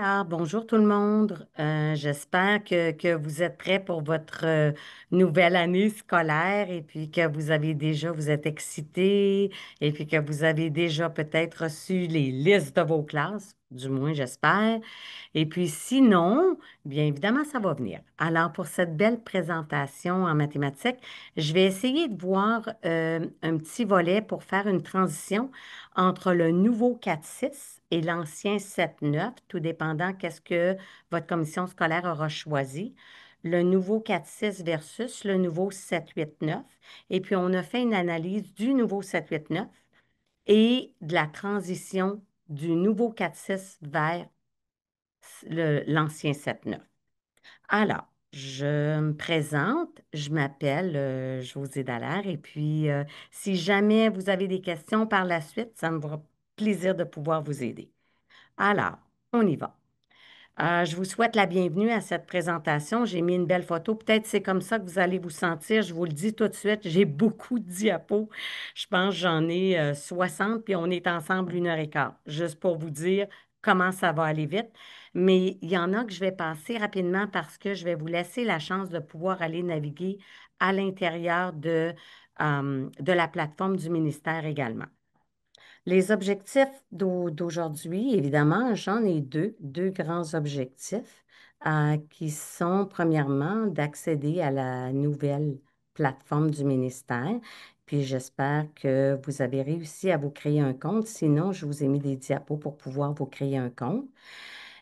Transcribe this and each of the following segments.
Alors, bonjour tout le monde. J'espère que vous êtes prêts pour votre nouvelle année scolaire et puis que vous êtes excités et puis que vous avez déjà peut-être reçu les listes de vos classes, du moins j'espère. Et puis sinon, bien évidemment, ça va venir. Alors, pour cette belle présentation en mathématiques, je vais essayer de voir un petit volet pour faire une transition entre le nouveau 4-6 et l'ancien 7-9, tout dépendant qu'est-ce que votre commission scolaire aura choisi. Le nouveau 4-6 versus le nouveau 7-8-9. Et puis, on a fait une analyse du nouveau 7-8-9 et de la transition du nouveau 4-6 vers l'ancien 7-9. Alors, je me présente, je m'appelle Josée Dallaire et puis si jamais vous avez des questions par la suite, ça me fera plaisir de pouvoir vous aider. Alors, on y va. Je vous souhaite la bienvenue à cette présentation. J'ai mis une belle photo. Peut-être c'est comme ça que vous allez vous sentir. Je vous le dis tout de suite, j'ai beaucoup de diapos. Je pense que j'en ai 60, puis on est ensemble 1 heure et quart, juste pour vous dire comment ça va aller vite. Mais il y en a que je vais passer rapidement parce que je vais vous laisser la chance de pouvoir aller naviguer à l'intérieur de la plateforme du ministère également. Les objectifs d'aujourd'hui, évidemment, j'en ai deux grands objectifs qui sont premièrement d'accéder à la nouvelle plateforme du ministère. Puis j'espère que vous avez réussi à vous créer un compte. Sinon, je vous ai mis des diapos pour pouvoir vous créer un compte.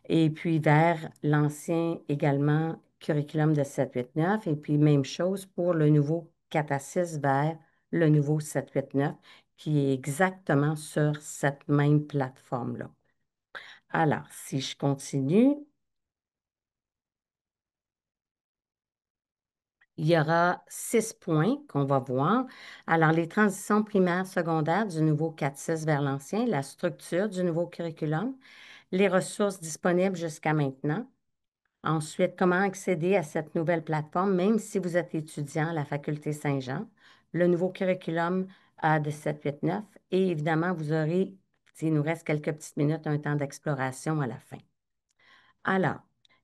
Et puis vers l'ancien également curriculum de 7-8-9. Et puis même chose pour le nouveau 4 à 6 vers le nouveau 7-8-9 qui est exactement sur cette même plateforme-là. Alors, si je continue, il y aura 6 points qu'on va voir. Alors, les transitions primaires, secondaires du nouveau 4-6 vers l'ancien, la structure du nouveau curriculum, les ressources disponibles jusqu'à maintenant. Ensuite, comment accéder à cette nouvelle plateforme, même si vous êtes étudiant à la Faculté Saint-Jean, le nouveau curriculum de 7-8-9 et évidemment, vous aurez, s'il nous reste quelques petites minutes, un temps d'exploration à la fin. Alors,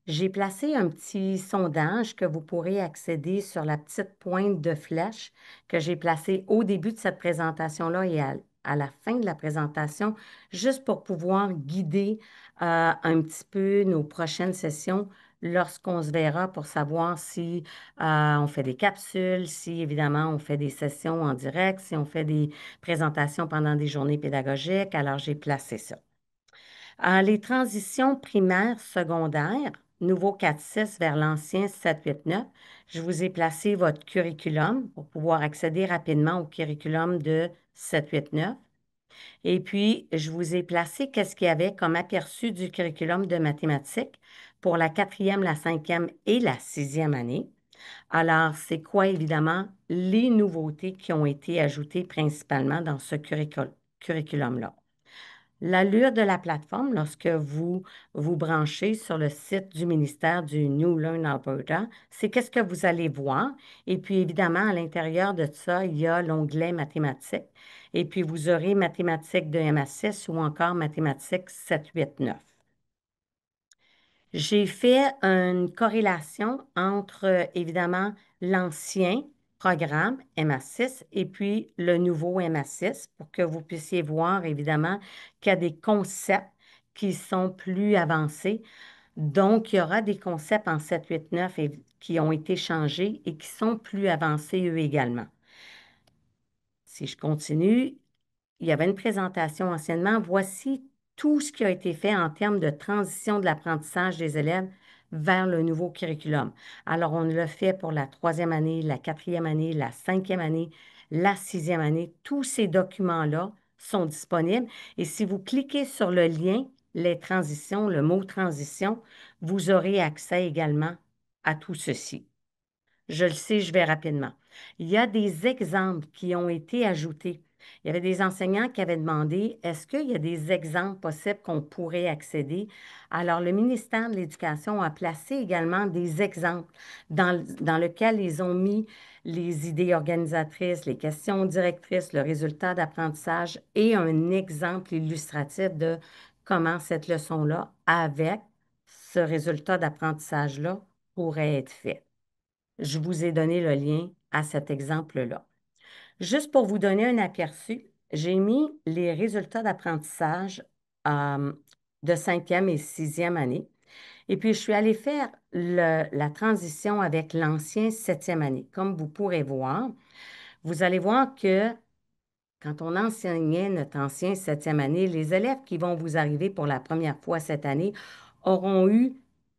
j'ai placé un petit sondage que vous pourrez accéder sur la petite pointe de flèche que j'ai placée au début de cette présentation-là et à la fin de la présentation, juste pour pouvoir guider un petit peu nos prochaines sessions lorsqu'on se verra pour savoir si on fait des capsules, si évidemment on fait des sessions en direct, si on fait des présentations pendant des journées pédagogiques. Alors, j'ai placé ça. Les transitions primaires, secondaires, nouveau 4-6 vers l'ancien 7-8-9, je vous ai placé votre curriculum pour pouvoir accéder rapidement au curriculum de 7-8-9. Et puis, je vous ai placé qu'est-ce qu'il y avait comme aperçu du curriculum de mathématiques pour la quatrième, la cinquième et la sixième année. Alors, c'est quoi, évidemment, les nouveautés qui ont été ajoutées principalement dans ce curriculum-là? L'allure de la plateforme, lorsque vous vous branchez sur le site du ministère du New Learn Alberta, c'est qu'est-ce que vous allez voir. Et puis, évidemment, à l'intérieur de ça, il y a l'onglet mathématiques. Et puis, vous aurez mathématiques de MA6 ou encore mathématiques 7-8-9. J'ai fait une corrélation entre, évidemment, l'ancien programme MA6 et puis le nouveau MA6 pour que vous puissiez voir, évidemment, qu'il y a des concepts qui sont plus avancés. Donc, il y aura des concepts en 7-8-9 qui ont été changés et qui sont plus avancés eux également. Si je continue, il y avait une présentation anciennement. Voici tout ce qui a été fait en termes de transition de l'apprentissage des élèves vers le nouveau curriculum. Alors, on l'a fait pour la troisième année, la quatrième année, la cinquième année, la sixième année. Tous ces documents-là sont disponibles. Et si vous cliquez sur le lien, les transitions, le mot transition, vous aurez accès également à tout ceci. Je le sais, je vais rapidement. Il y a des exemples qui ont été ajoutés. Il y avait des enseignants qui avaient demandé, est-ce qu'il y a des exemples possibles qu'on pourrait accéder? Alors, le ministère de l'Éducation a placé également des exemples dans lesquels ils ont mis les idées organisatrices, les questions directrices, le résultat d'apprentissage et un exemple illustratif de comment cette leçon-là, avec ce résultat d'apprentissage-là pourrait être fait. Je vous ai donné le lien à cet exemple-là. Juste pour vous donner un aperçu, j'ai mis les résultats d'apprentissage euh, de cinquième et sixième année. Et puis, je suis allée faire la transition avec l'ancien septième année. Comme vous pourrez voir, vous allez voir que quand on enseignait notre ancien septième année, les élèves qui vont vous arriver pour la première fois cette année auront eu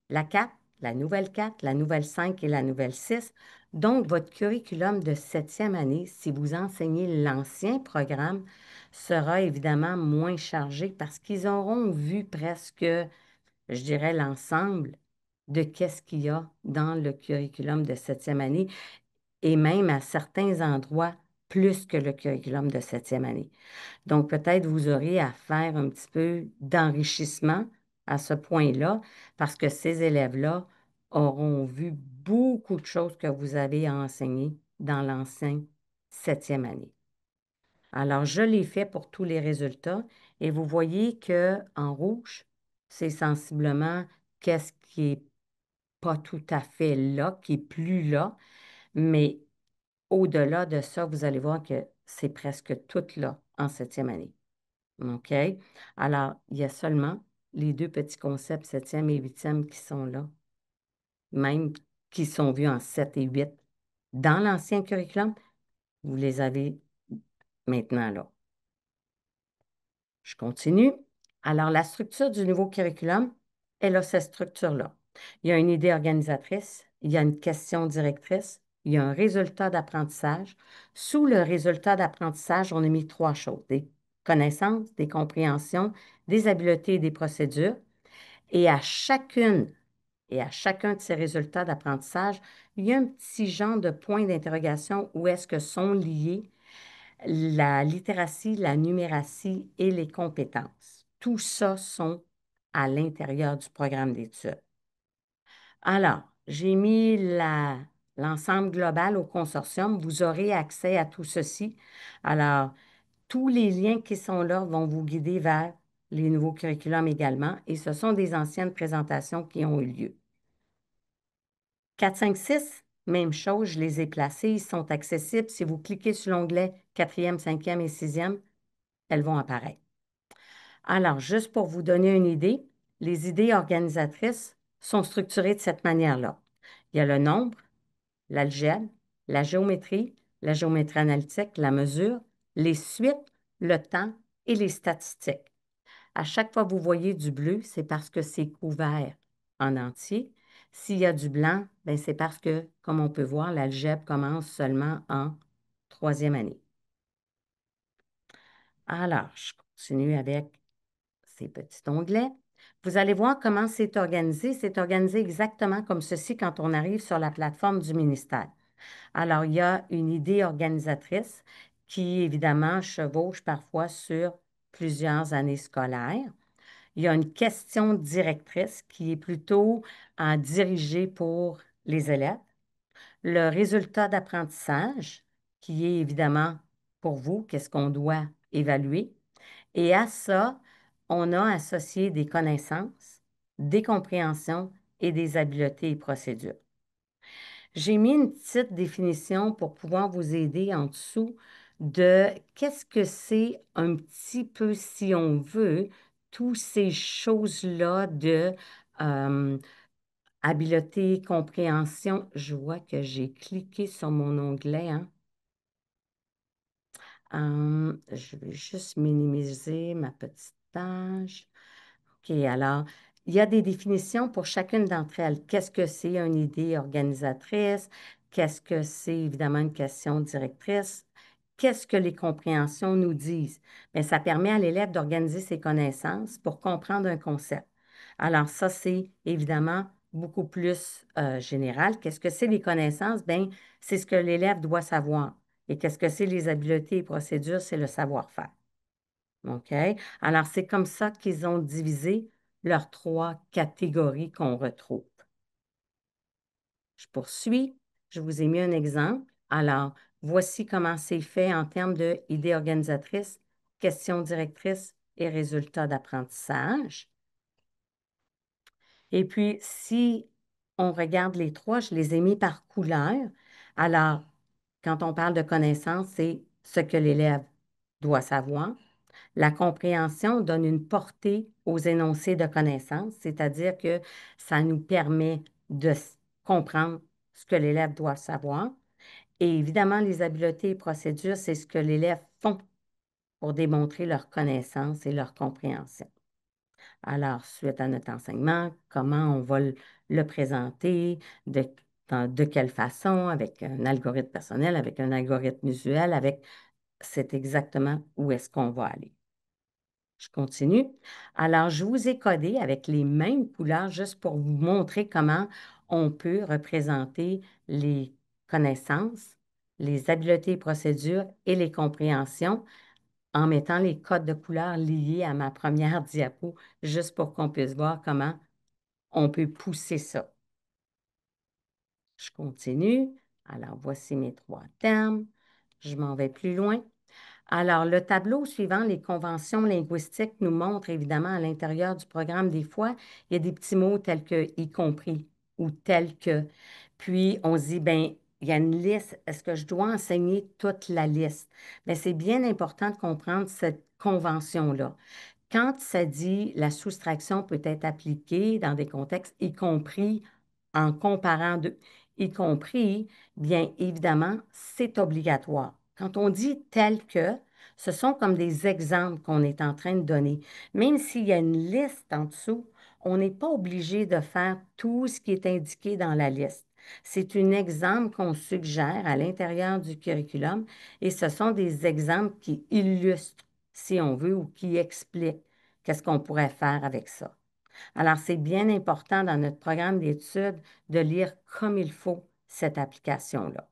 la 4, la nouvelle 5 et la nouvelle 6. Donc, votre curriculum de septième année, si vous enseignez l'ancien programme, sera évidemment moins chargé parce qu'ils auront vu presque, je dirais, l'ensemble de qu'est-ce qu'il y a dans le curriculum de septième année et même à certains endroits plus que le curriculum de septième année. Donc, peut-être vous aurez à faire un petit peu d'enrichissement à ce point-là parce que ces élèves-là auront vu beaucoup de choses que vous avez enseignées dans l'ancien septième année. Alors, je l'ai fait pour tous les résultats et vous voyez que en rouge, c'est sensiblement qu'est-ce qui est pas tout à fait là, qui est plus là, mais au-delà de ça, vous allez voir que c'est presque tout là en septième année. OK? Alors, il y a seulement les deux petits concepts, septième et huitième, qui sont là, même qui sont vus en 7 et 8. Dans l'ancien curriculum, vous les avez maintenant là. Je continue. Alors, la structure du nouveau curriculum, elle a cette structure-là. Il y a une idée organisatrice, il y a une question directrice, il y a un résultat d'apprentissage. Sous le résultat d'apprentissage, on a mis trois choses, des connaissances, des compréhensions, des habiletés et des procédures. Et à chacune et à chacun de ces résultats d'apprentissage, il y a un petit genre de point d'interrogation où est-ce que sont liés la littératie, la numératie et les compétences. Tout ça sont à l'intérieur du programme d'études. Alors, j'ai mis l'ensemble global au consortium. Vous aurez accès à tout ceci. Alors, tous les liens qui sont là vont vous guider vers les nouveaux curriculums également. Et ce sont des anciennes présentations qui ont eu lieu. 4, 5, 6, même chose, je les ai placés. Ils sont accessibles. Si vous cliquez sur l'onglet quatrième, cinquième et sixième, elles vont apparaître. Alors, juste pour vous donner une idée, les idées organisatrices sont structurées de cette manière-là. Il y a le nombre, l'algèbre, la géométrie analytique, la mesure, les suites, le temps et les statistiques. À chaque fois que vous voyez du bleu, c'est parce que c'est couvert en entier. S'il y a du blanc, ben c'est parce que, comme on peut voir, l'algèbre commence seulement en troisième année. Alors, je continue avec ces petits onglets. Vous allez voir comment c'est organisé. C'est organisé exactement comme ceci quand on arrive sur la plateforme du ministère. Alors, il y a une idée organisatrice qui, évidemment, chevauche parfois sur plusieurs années scolaires. Il y a une question directrice qui est plutôt dirigée pour les élèves. Le résultat d'apprentissage, qui est évidemment pour vous, qu'est-ce qu'on doit évaluer. Et à ça, on a associé des connaissances, des compréhensions et des habiletés et procédures. J'ai mis une petite définition pour pouvoir vous aider en dessous de qu'est-ce que c'est un petit peu, si on veut, toutes ces choses-là de euh, habileté, compréhension. Je vois que j'ai cliqué sur mon onglet, hein. Je vais juste minimiser ma petite page. OK, alors, il y a des définitions pour chacune d'entre elles. Qu'est-ce que c'est une idée organisatrice? Qu'est-ce que c'est évidemment une question directrice? Qu'est-ce que les compréhensions nous disent? Bien, ça permet à l'élève d'organiser ses connaissances pour comprendre un concept. Alors, ça, c'est évidemment beaucoup plus général. Qu'est-ce que c'est les connaissances? Bien, c'est ce que l'élève doit savoir. Et qu'est-ce que c'est les habiletés et procédures? C'est le savoir-faire. OK? Alors, c'est comme ça qu'ils ont divisé leurs trois catégories qu'on retrouve. Je poursuis. Je vous ai mis un exemple. Alors, voici comment c'est fait en termes d'idées organisatrices, questions directrices et résultats d'apprentissage. Et puis, si on regarde les trois, je les ai mis par couleur. Alors, quand on parle de connaissance, c'est ce que l'élève doit savoir. La compréhension donne une portée aux énoncés de connaissances, c'est-à-dire que ça nous permet de comprendre ce que l'élève doit savoir. Et évidemment, les habiletés et procédures, c'est ce que l'élève font pour démontrer leur connaissance et leur compréhension. Alors, suite à notre enseignement, comment on va le présenter, de quelle façon, avec un algorithme personnel, avec un algorithme visuel, c'est exactement où est-ce qu'on va aller. Je continue. Alors, je vous ai codé avec les mêmes couleurs juste pour vous montrer comment on peut représenter les connaissances, les habiletés et procédures et les compréhensions en mettant les codes de couleurs liés à ma première diapo, juste pour qu'on puisse voir comment on peut pousser ça. Je continue. Alors, voici mes trois termes. Je m'en vais plus loin. Alors, le tableau suivant les conventions linguistiques nous montre évidemment à l'intérieur du programme, des fois, il y a des petits mots tels que y compris ou tels que. Puis, on se dit, bien, il y a une liste. Est-ce que je dois enseigner toute la liste? Bien, c'est bien important de comprendre cette convention-là. Quand ça dit la soustraction peut être appliquée dans des contextes, y compris en comparant deux, y compris, bien évidemment, c'est obligatoire. Quand on dit tel que, ce sont comme des exemples qu'on est en train de donner. Même s'il y a une liste en dessous, on n'est pas obligé de faire tout ce qui est indiqué dans la liste. C'est un exemple qu'on suggère à l'intérieur du curriculum et ce sont des exemples qui illustrent, si on veut, ou qui expliquent qu'est-ce qu'on pourrait faire avec ça. Alors, c'est bien important dans notre programme d'études de lire comme il faut cette application-là.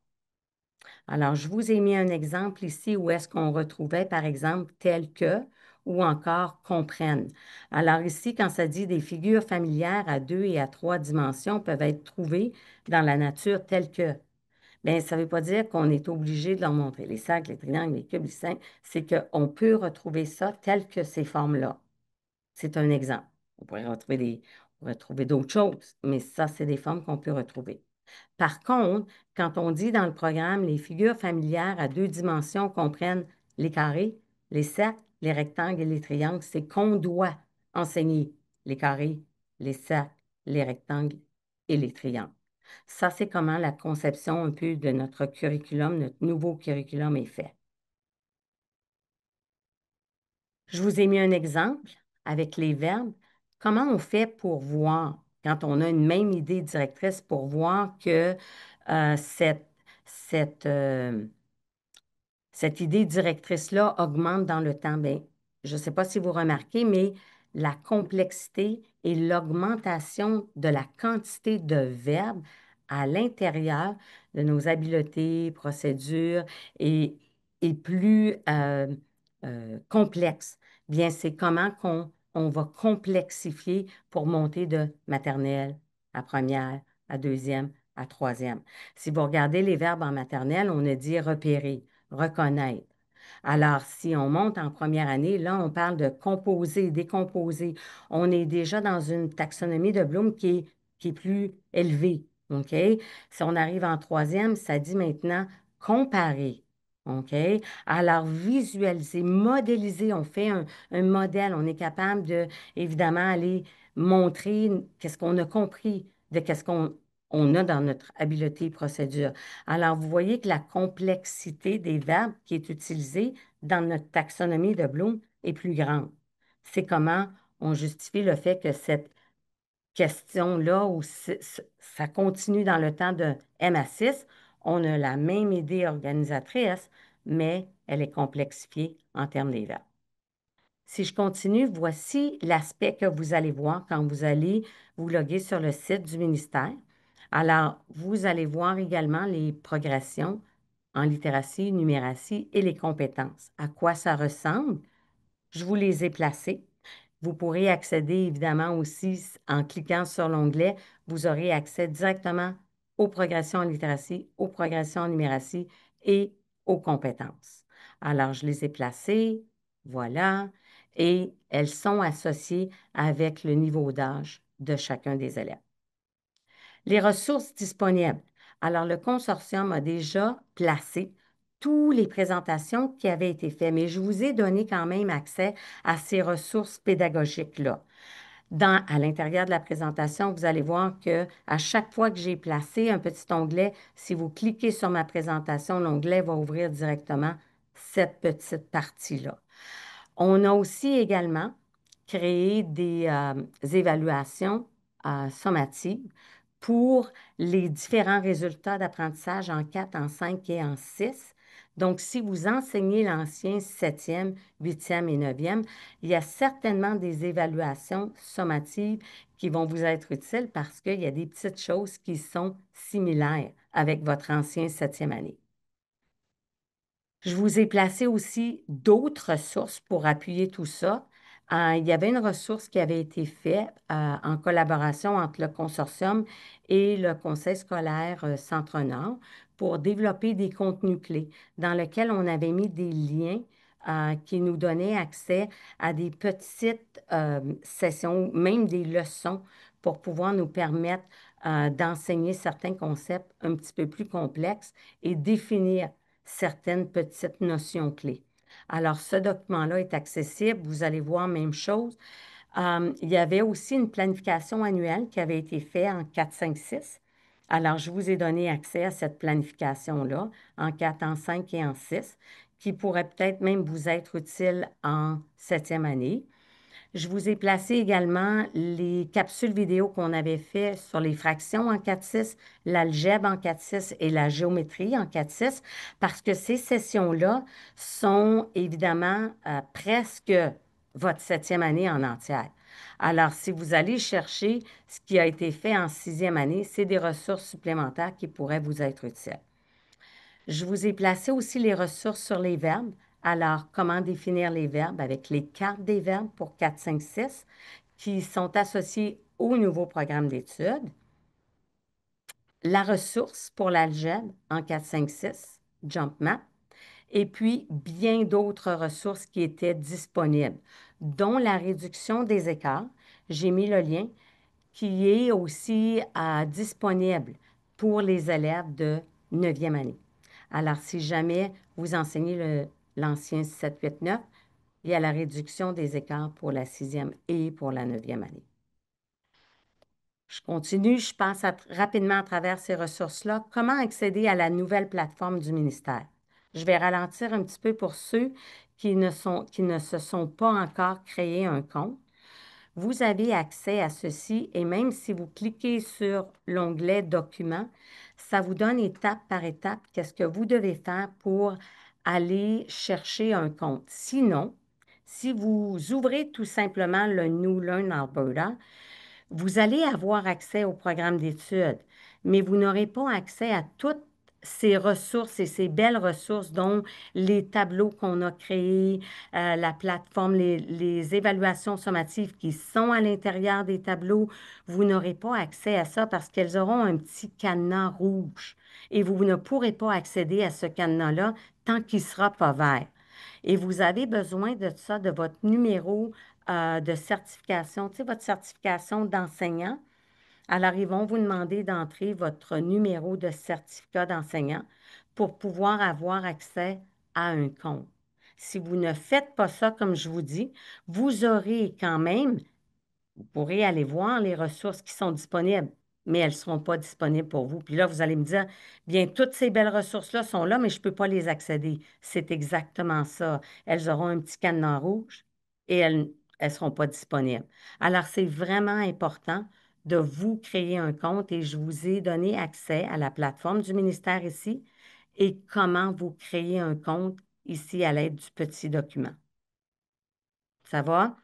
Alors, je vous ai mis un exemple ici où est-ce qu'on retrouvait, par exemple, tel que ou encore comprenne. Alors ici, quand ça dit des figures familières à 2 et à 3 dimensions peuvent être trouvées dans la nature telle que, bien, ça ne veut pas dire qu'on est obligé de leur montrer les cercles, les triangles, les cubes, les cercles. C'est qu'on peut retrouver ça tel que ces formes-là. C'est un exemple. On pourrait trouver d'autres choses, mais ça, c'est des formes qu'on peut retrouver. Par contre, quand on dit dans le programme, les figures familières à 2 dimensions comprennent les carrés, les cercles, les rectangles et les triangles, c'est qu'on doit enseigner les carrés, les cercles, les rectangles et les triangles. Ça, c'est comment la conception un peu de notre curriculum, notre nouveau curriculum est fait. Je vous ai mis un exemple avec les verbes. Comment on fait pour voir, quand on a une même idée directrice, pour voir que euh, cette, cette, euh, cette idée directrice-là augmente dans le temps? Bien, je ne sais pas si vous remarquez, mais la complexité et l'augmentation de la quantité de verbes à l'intérieur de nos habiletés, procédures est plus complexe. Bien, c'est comment on va complexifier pour monter de maternelle à première, à deuxième, à troisième. Si vous regardez les verbes en maternelle, on a dit repérer, reconnaître. Alors, si on monte en première année, là, on parle de composer, décomposer. On est déjà dans une taxonomie de Bloom qui est plus élevée. OK? Si on arrive en troisième, ça dit maintenant comparer. OK? Alors, visualiser, modéliser, on fait un modèle. On est capable de, évidemment, aller montrer qu'est-ce qu'on a compris de qu'est-ce qu'on a dans notre habileté procédure. Alors, vous voyez que la complexité des verbes qui est utilisée dans notre taxonomie de Bloom est plus grande. C'est comment on justifie le fait que cette question-là, où ça continue dans le temps de M à 6, on a la même idée organisatrice, mais elle est complexifiée en termes des verbes. Si je continue, voici l'aspect que vous allez voir quand vous allez vous loguer sur le site du ministère. Alors, vous allez voir également les progressions en littératie, numératie et les compétences. À quoi ça ressemble? Je vous les ai placés. Vous pourrez accéder évidemment aussi en cliquant sur l'onglet. Vous aurez accès directement aux progressions en littératie, aux progressions en numératie et aux compétences. Alors, je les ai placées, voilà, et elles sont associées avec le niveau d'âge de chacun des élèves. Les ressources disponibles. Alors, le consortium a déjà placé toutes les présentations qui avaient été faites, mais je vous ai donné quand même accès à ces ressources pédagogiques-là. À l'intérieur de la présentation, vous allez voir que à chaque fois que j'ai placé un petit onglet, si vous cliquez sur ma présentation, l'onglet va ouvrir directement cette petite partie-là. On a aussi également créé des évaluations sommatives pour les différents résultats d'apprentissage en 4, en 5 et en 6. Donc, si vous enseignez l'ancien 7e, 8e et 9e, il y a certainement des évaluations sommatives qui vont vous être utiles parce qu'il y a des petites choses qui sont similaires avec votre ancien 7e année. Je vous ai placé aussi d'autres ressources pour appuyer tout ça. Il y avait une ressource qui avait été faite en collaboration entre le consortium et le conseil scolaire Centre-Nord pour développer des contenus clés dans lesquels on avait mis des liens qui nous donnaient accès à des petites sessions, même des leçons pour pouvoir nous permettre d'enseigner certains concepts un petit peu plus complexes et définir certaines petites notions clés. Alors, ce document-là est accessible. Vous allez voir même chose. Il y avait aussi une planification annuelle qui avait été faite en 4, 5, 6. Alors, je vous ai donné accès à cette planification-là en 4, en 5 et en 6, qui pourrait peut-être même vous être utile en 7e année. Je vous ai placé également les capsules vidéo qu'on avait fait sur les fractions en 4-6, l'algèbre en 4-6 et la géométrie en 4-6, parce que ces sessions-là sont évidemment presque votre 7e année en entière. Alors, si vous allez chercher ce qui a été fait en 6e année, c'est des ressources supplémentaires qui pourraient vous être utiles. Je vous ai placé aussi les ressources sur les verbes. Alors, comment définir les verbes avec les cartes des verbes pour 4, 5, 6 qui sont associées au nouveau programme d'études. La ressource pour l'algèbre en 4, 5, 6, Jump Map. Et puis, bien d'autres ressources qui étaient disponibles, dont la réduction des écarts. J'ai mis le lien qui est aussi disponible pour les élèves de 9e année. Alors, si jamais vous enseignez l'ancien 7, 8, 9, il y a la réduction des écarts pour la 6e et pour la 9e année. Je continue, je passe rapidement à travers ces ressources-là. Comment accéder à la nouvelle plateforme du ministère? Je vais ralentir un petit peu pour ceux qui ne se sont pas encore créés un compte. Vous avez accès à ceci et même si vous cliquez sur l'onglet Documents, ça vous donne étape par étape qu'est-ce que vous devez faire pour aller chercher un compte. Sinon, si vous ouvrez tout simplement le New Learn Alberta, vous allez avoir accès au programme d'études, mais vous n'aurez pas accès à toutes ces ressources et ces belles ressources, dont les tableaux qu'on a créés, la plateforme, les évaluations sommatives qui sont à l'intérieur des tableaux. Vous n'aurez pas accès à ça parce qu'elles auront un petit cadenas rouge et vous ne pourrez pas accéder à ce cadenas-là tant qu'il ne sera pas vert. Et vous avez besoin de ça, de votre numéro de certification, tu sais, votre certification d'enseignant. Alors, ils vont vous demander d'entrer votre numéro de certificat d'enseignant pour pouvoir avoir accès à un compte. Si vous ne faites pas ça, comme je vous dis, vous aurez quand même vous pourrez aller voir les ressources qui sont disponibles, mais elles ne seront pas disponibles pour vous. Puis là, vous allez me dire, bien, toutes ces belles ressources-là sont là, mais je ne peux pas les accéder. C'est exactement ça. Elles auront un petit cadenas rouge et elles ne seront pas disponibles. Alors, c'est vraiment important de vous créer un compte et je vous ai donné accès à la plateforme du ministère ici et comment vous créer un compte ici à l'aide du petit document. Ça va?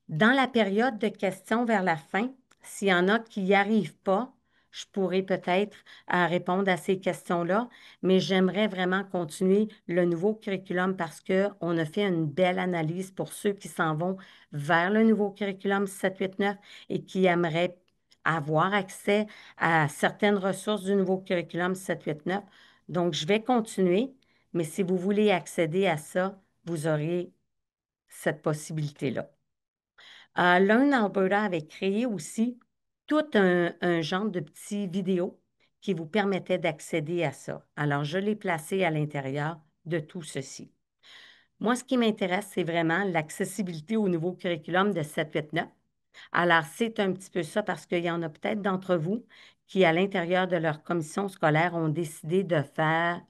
Dans la période de questions vers la fin, s'il y en a qui n'y arrivent pas, je pourrais peut-être répondre à ces questions-là, mais j'aimerais vraiment continuer le nouveau curriculum parce qu'on a fait une belle analyse pour ceux qui s'en vont vers le nouveau curriculum 7-8-9 et qui aimeraient avoir accès à certaines ressources du nouveau curriculum 7-8-9. Donc, je vais continuer, mais si vous voulez accéder à ça, vous aurez cette possibilité-là. Learn Alberta avait créé aussi tout un genre de petits vidéos qui vous permettaient d'accéder à ça. Alors, je l'ai placé à l'intérieur de tout ceci. Moi, ce qui m'intéresse, c'est vraiment l'accessibilité au nouveau curriculum de 7-8-9. Alors, c'est un petit peu ça parce qu'il y en a peut-être d'entre vous qui, à l'intérieur de leur commission scolaire, ont décidé de faire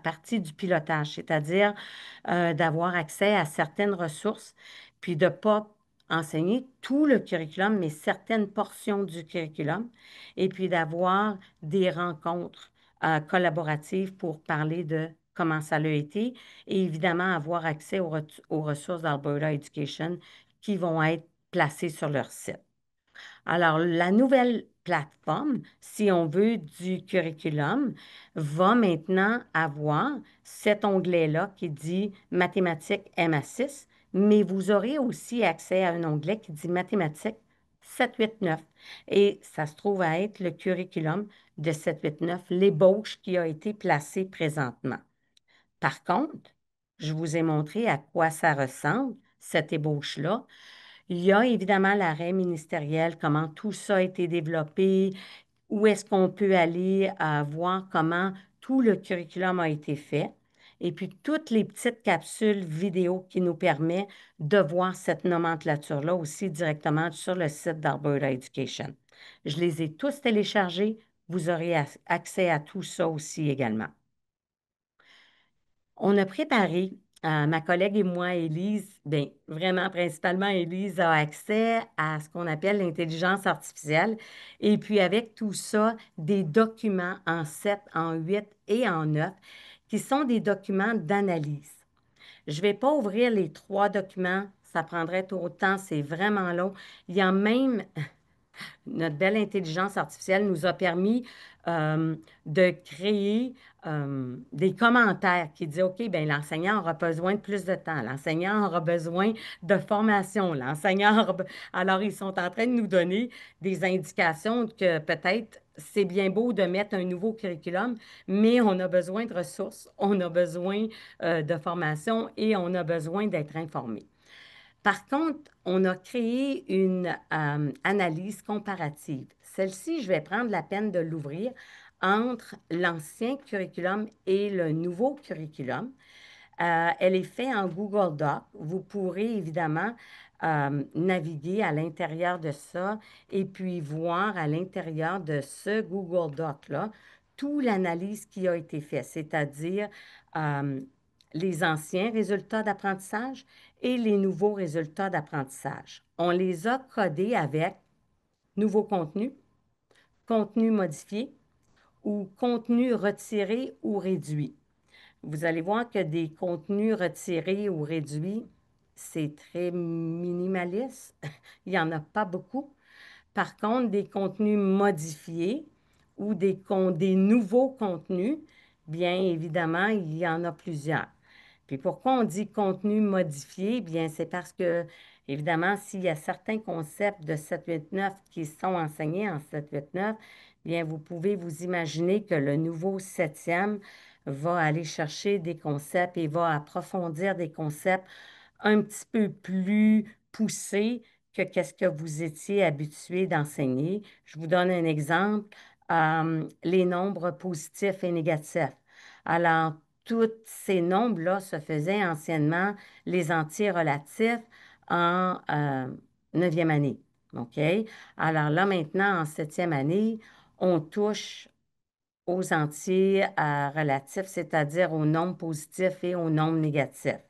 partie du pilotage, c'est-à-dire d'avoir accès à certaines ressources, puis de ne pas enseigner tout le curriculum, mais certaines portions du curriculum, et puis d'avoir des rencontres collaboratives pour parler de comment ça a été, et évidemment avoir accès aux ressources d'Alberta Education qui vont être placées sur leur site. Alors, la nouvelle plateforme, si on veut, du curriculum, va maintenant avoir cet onglet-là qui dit mathématiques MA6, mais vous aurez aussi accès à un onglet qui dit mathématiques 7-8-9. Et ça se trouve à être le curriculum de 7-8-9, l'ébauche qui a été placée présentement. Par contre, je vous ai montré à quoi ça ressemble, cette ébauche-là. Il y a évidemment l'arrêt ministériel, comment tout ça a été développé, où est-ce qu'on peut aller voir comment tout le curriculum a été fait, et puis toutes les petites capsules vidéo qui nous permettent de voir cette nomenclature-là aussi directement sur le site d'Alberta Education. Je les ai tous téléchargés. Vous aurez accès à tout ça aussi également. On a préparé, ma collègue et moi, Élise, bien, vraiment principalement Élise a accès à ce qu'on appelle l'intelligence artificielle. Et puis avec tout ça, des documents en 7, en 8 et en 9 qui sont des documents d'analyse. Je ne vais pas ouvrir les trois documents, ça prendrait trop de temps, c'est vraiment long. Il y a même notre belle intelligence artificielle nous a permis de créer des commentaires qui disent, OK, bien, l'enseignant aura besoin de plus de temps, l'enseignant aura besoin de formation, Alors, ils sont en train de nous donner des indications que peut-être c'est bien beau de mettre un nouveau curriculum, mais on a besoin de ressources, on a besoin de formation et on a besoin d'être informé. Par contre, on a créé une analyse comparative. Celle-ci, je vais prendre la peine de l'ouvrir entre l'ancien curriculum et le nouveau curriculum. Elle est faite en Google Doc. Vous pourrez évidemment naviguer à l'intérieur de ça et puis voir à l'intérieur de ce Google Doc-là toute l'analyse qui a été faite, c'est-à-dire euh, les anciens résultats d'apprentissage et les nouveaux résultats d'apprentissage. On les a codés avec nouveau contenu, contenu modifié ou contenu retiré ou réduit. Vous allez voir que des contenus retirés ou réduits, c'est très minimaliste. Il n'y en a pas beaucoup. Par contre, des contenus modifiés ou des nouveaux contenus, bien évidemment, il y en a plusieurs. Puis pourquoi on dit contenu modifié? Bien, c'est parce que, évidemment, s'il y a certains concepts de 789 qui sont enseignés en 789, bien, vous pouvez vous imaginer que le nouveau septième va aller chercher des concepts et va approfondir des concepts un petit peu plus poussés que qu'est-ce que vous étiez habitué d'enseigner. Je vous donne un exemple, les nombres positifs et négatifs. Alors, tous ces nombres-là se faisaient anciennement les entiers relatifs en neuvième année. OK? Alors là, maintenant, en septième année, on touche aux entiers relatifs, c'est-à-dire aux nombres positifs et aux nombres négatifs.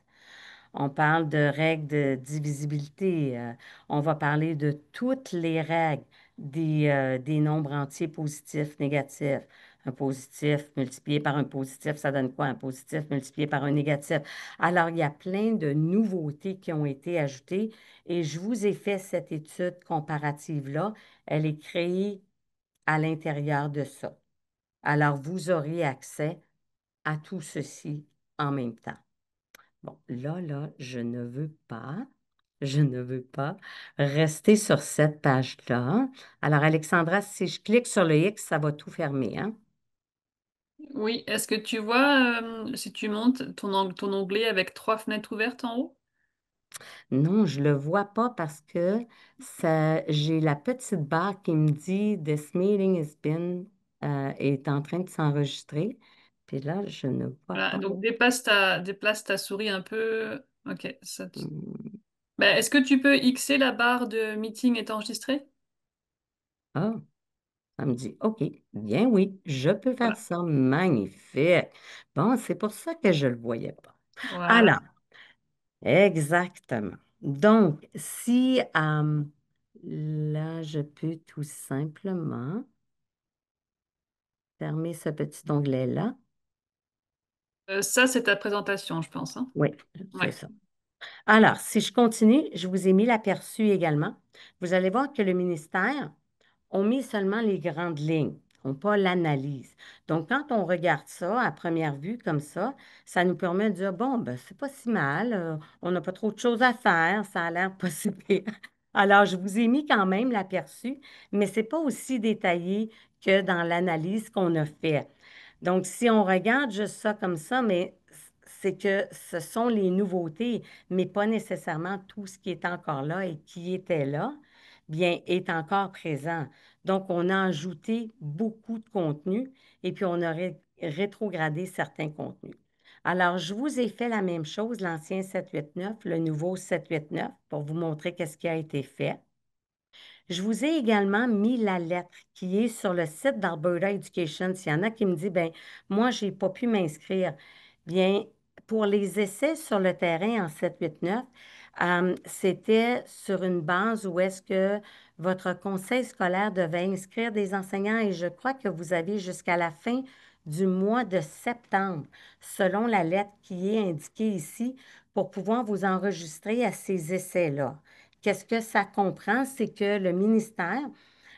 On parle de règles de divisibilité. On va parler de toutes les règles des nombres entiers positifs, négatifs. Un positif multiplié par un positif, ça donne quoi? Un positif multiplié par un négatif. Alors, il y a plein de nouveautés qui ont été ajoutées et je vous ai fait cette étude comparative-là. Elle est créée à l'intérieur de ça. Alors, vous aurez accès à tout ceci en même temps. Bon, là, je ne veux pas rester sur cette page-là. Alors, Alexandra, si je clique sur le X, ça va tout fermer, hein? Oui, est-ce que tu vois, si tu montes ton onglet avec trois fenêtres ouvertes en haut? Non, je le vois pas parce que j'ai la petite barre qui me dit This meeting est en train de s'enregistrer. Puis là, je ne vois Voilà, pas. donc déplace ta souris un peu. Ok. Hmm. Ben, est-ce que tu peux Xer la barre de meeting est enregistrée? Ah, ça me dit OK. Bien oui, je peux faire Voilà. ça. Magnifique. Bon, c'est pour ça que je ne le voyais pas. Voilà. Alors, exactement. Donc, si là, je peux tout simplement fermer ce petit onglet-là. Ça, c'est ta présentation, je pense, hein. Oui, c'est Ouais. ça. Alors, si je continue, je vous ai mis l'aperçu également. Vous allez voir que le ministère ont mis seulement les grandes lignes, n'ont pas l'analyse. Donc, quand on regarde ça à première vue comme ça nous permet de dire, bon, ben, c'est pas si mal, on n'a pas trop de choses à faire, ça a l'air pas si pire. Alors, je vous ai mis quand même l'aperçu, mais c'est pas aussi détaillé que dans l'analyse qu'on a fait. Donc, si on regarde juste ça comme ça, mais c'est que ce sont les nouveautés, mais pas nécessairement tout ce qui est encore là et qui était là, bien, est encore présent. Donc, on a ajouté beaucoup de contenu et puis on a rétrogradé certains contenus. Alors, je vous ai fait la même chose, l'ancien 789, le nouveau 789, pour vous montrer qu'est-ce qui a été fait. Je vous ai également mis la lettre qui est sur le site d'Alberta Education. S'il y en a qui me disent, ben moi, je n'ai pas pu m'inscrire. Bien, pour les essais sur le terrain en 789, c'était sur une base où est-ce que votre conseil scolaire devait inscrire des enseignants et je crois que vous avez jusqu'à la fin du mois de septembre, selon la lettre qui est indiquée ici, pour pouvoir vous enregistrer à ces essais-là. Qu'est-ce que ça comprend? C'est que le ministère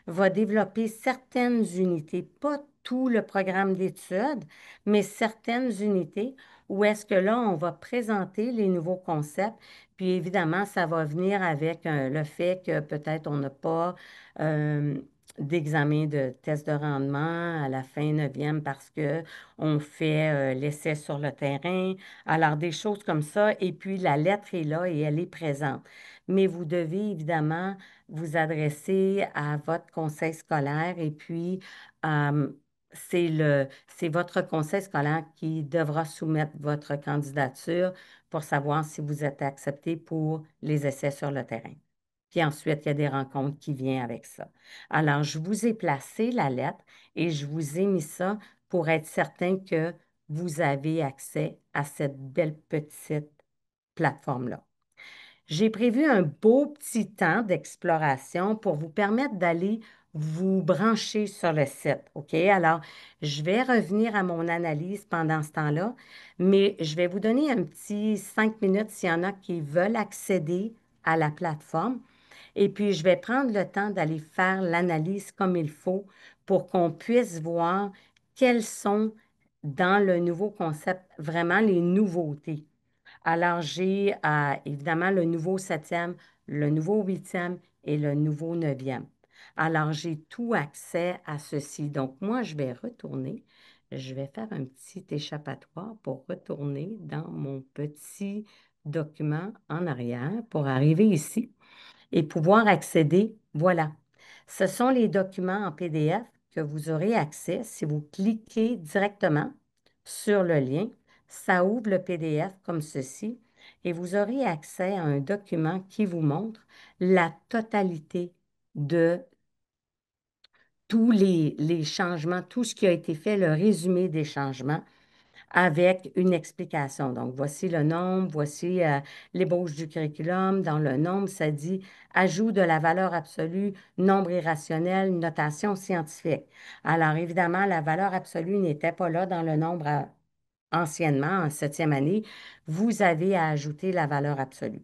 va développer certaines unités, pas tout le programme d'études, mais certaines unités où est-ce que là, on va présenter les nouveaux concepts. Puis évidemment, ça va venir avec le fait que peut-être on n'a pas euh, d'examen de test de rendement à la fin 9e parce que on fait l'essai sur le terrain. Alors, des choses comme ça. Et puis, la lettre est là et elle est présente. Mais vous devez évidemment vous adresser à votre conseil scolaire et puis euh, c'est votre conseil scolaire qui devra soumettre votre candidature pour savoir si vous êtes accepté pour les essais sur le terrain. Puis ensuite, il y a des rencontres qui viennent avec ça. Alors, je vous ai placé la lettre et je vous ai mis ça pour être certain que vous avez accès à cette belle petite plateforme-là. J'ai prévu un beau petit temps d'exploration pour vous permettre d'aller vous brancher sur le site. OK? Alors, je vais revenir à mon analyse pendant ce temps-là, mais je vais vous donner un petit 5 minutes s'il y en a qui veulent accéder à la plateforme. Et puis, je vais prendre le temps d'aller faire l'analyse comme il faut pour qu'on puisse voir quelles sont dans le nouveau concept vraiment les nouveautés. Alors, j'ai évidemment le nouveau septième, le nouveau huitième et le nouveau neuvième. Alors, j'ai tout accès à ceci. Donc, moi, je vais retourner. Je vais faire un petit échappatoire pour retourner dans mon petit document en arrière pour arriver ici et pouvoir accéder. Voilà. Ce sont les documents en PDF que vous aurez accès si vous cliquez directement sur le lien. Ça ouvre le PDF comme ceci et vous aurez accès à un document qui vous montre la totalité de tous les changements, tout ce qui a été fait, le résumé des changements avec une explication. Donc, voici le nombre, voici l'ébauche du curriculum. Dans le nombre, ça dit ajout de la valeur absolue, nombre irrationnel, notation scientifique. Alors, évidemment, la valeur absolue n'était pas là dans le nombre anciennement, en septième année. Vous avez à ajouter la valeur absolue.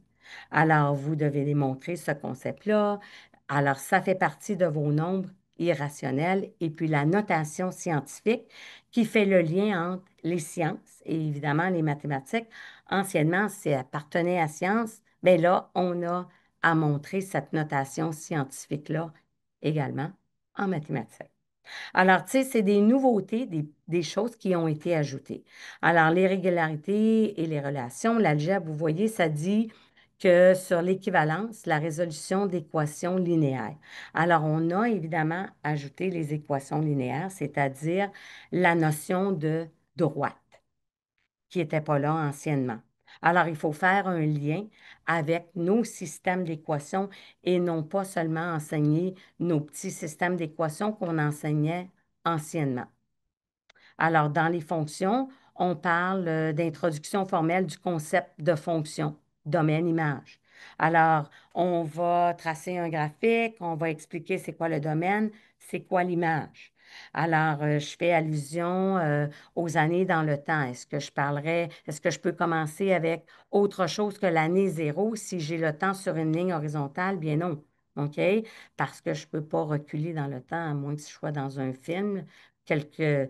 Alors, vous devez démontrer ce concept-là. Alors, ça fait partie de vos nombres irrationnels et puis la notation scientifique qui fait le lien entre les sciences et évidemment les mathématiques. Anciennement, c'est appartenait à sciences, mais là, on a à montrer cette notation scientifique-là également en mathématiques. Alors, tu sais, c'est des nouveautés, des choses qui ont été ajoutées. Alors, les régularités et les relations, l'algèbre, vous voyez, ça dit que sur l'équivalence, la résolution d'équations linéaires. Alors, on a évidemment ajouté les équations linéaires, c'est-à-dire la notion de droite, qui n'était pas là anciennement. Alors, il faut faire un lien avec nos systèmes d'équations et non pas seulement enseigner nos petits systèmes d'équations qu'on enseignait anciennement. Alors, dans les fonctions, on parle d'introduction formelle du concept de fonction, domaine image. Alors, on va tracer un graphique, on va expliquer c'est quoi le domaine, c'est quoi l'image. Alors, je fais allusion aux années dans le temps. Est-ce que je peux commencer avec autre chose que l'année zéro si j'ai le temps sur une ligne horizontale? Bien non. OK? Parce que je ne peux pas reculer dans le temps, à moins que je sois dans un film, quelque,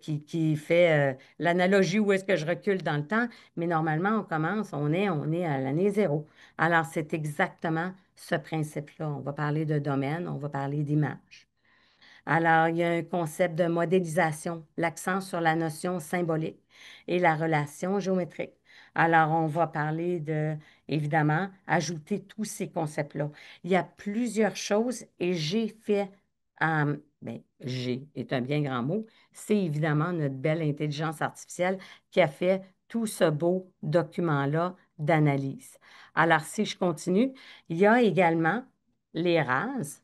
qui fait l'analogie où est-ce que je recule dans le temps, mais normalement, on est à l'année zéro. Alors, c'est exactement ce principe-là. On va parler de domaine, on va parler d'image. Alors, il y a un concept de modélisation, l'accent sur la notion symbolique et la relation géométrique. Alors, on va parler de, évidemment, ajouter tous ces concepts-là. Il y a plusieurs choses et j'ai est un bien grand mot, c'est évidemment notre belle intelligence artificielle qui a fait tout ce beau document-là d'analyse. Alors, si je continue, il y a également les RAS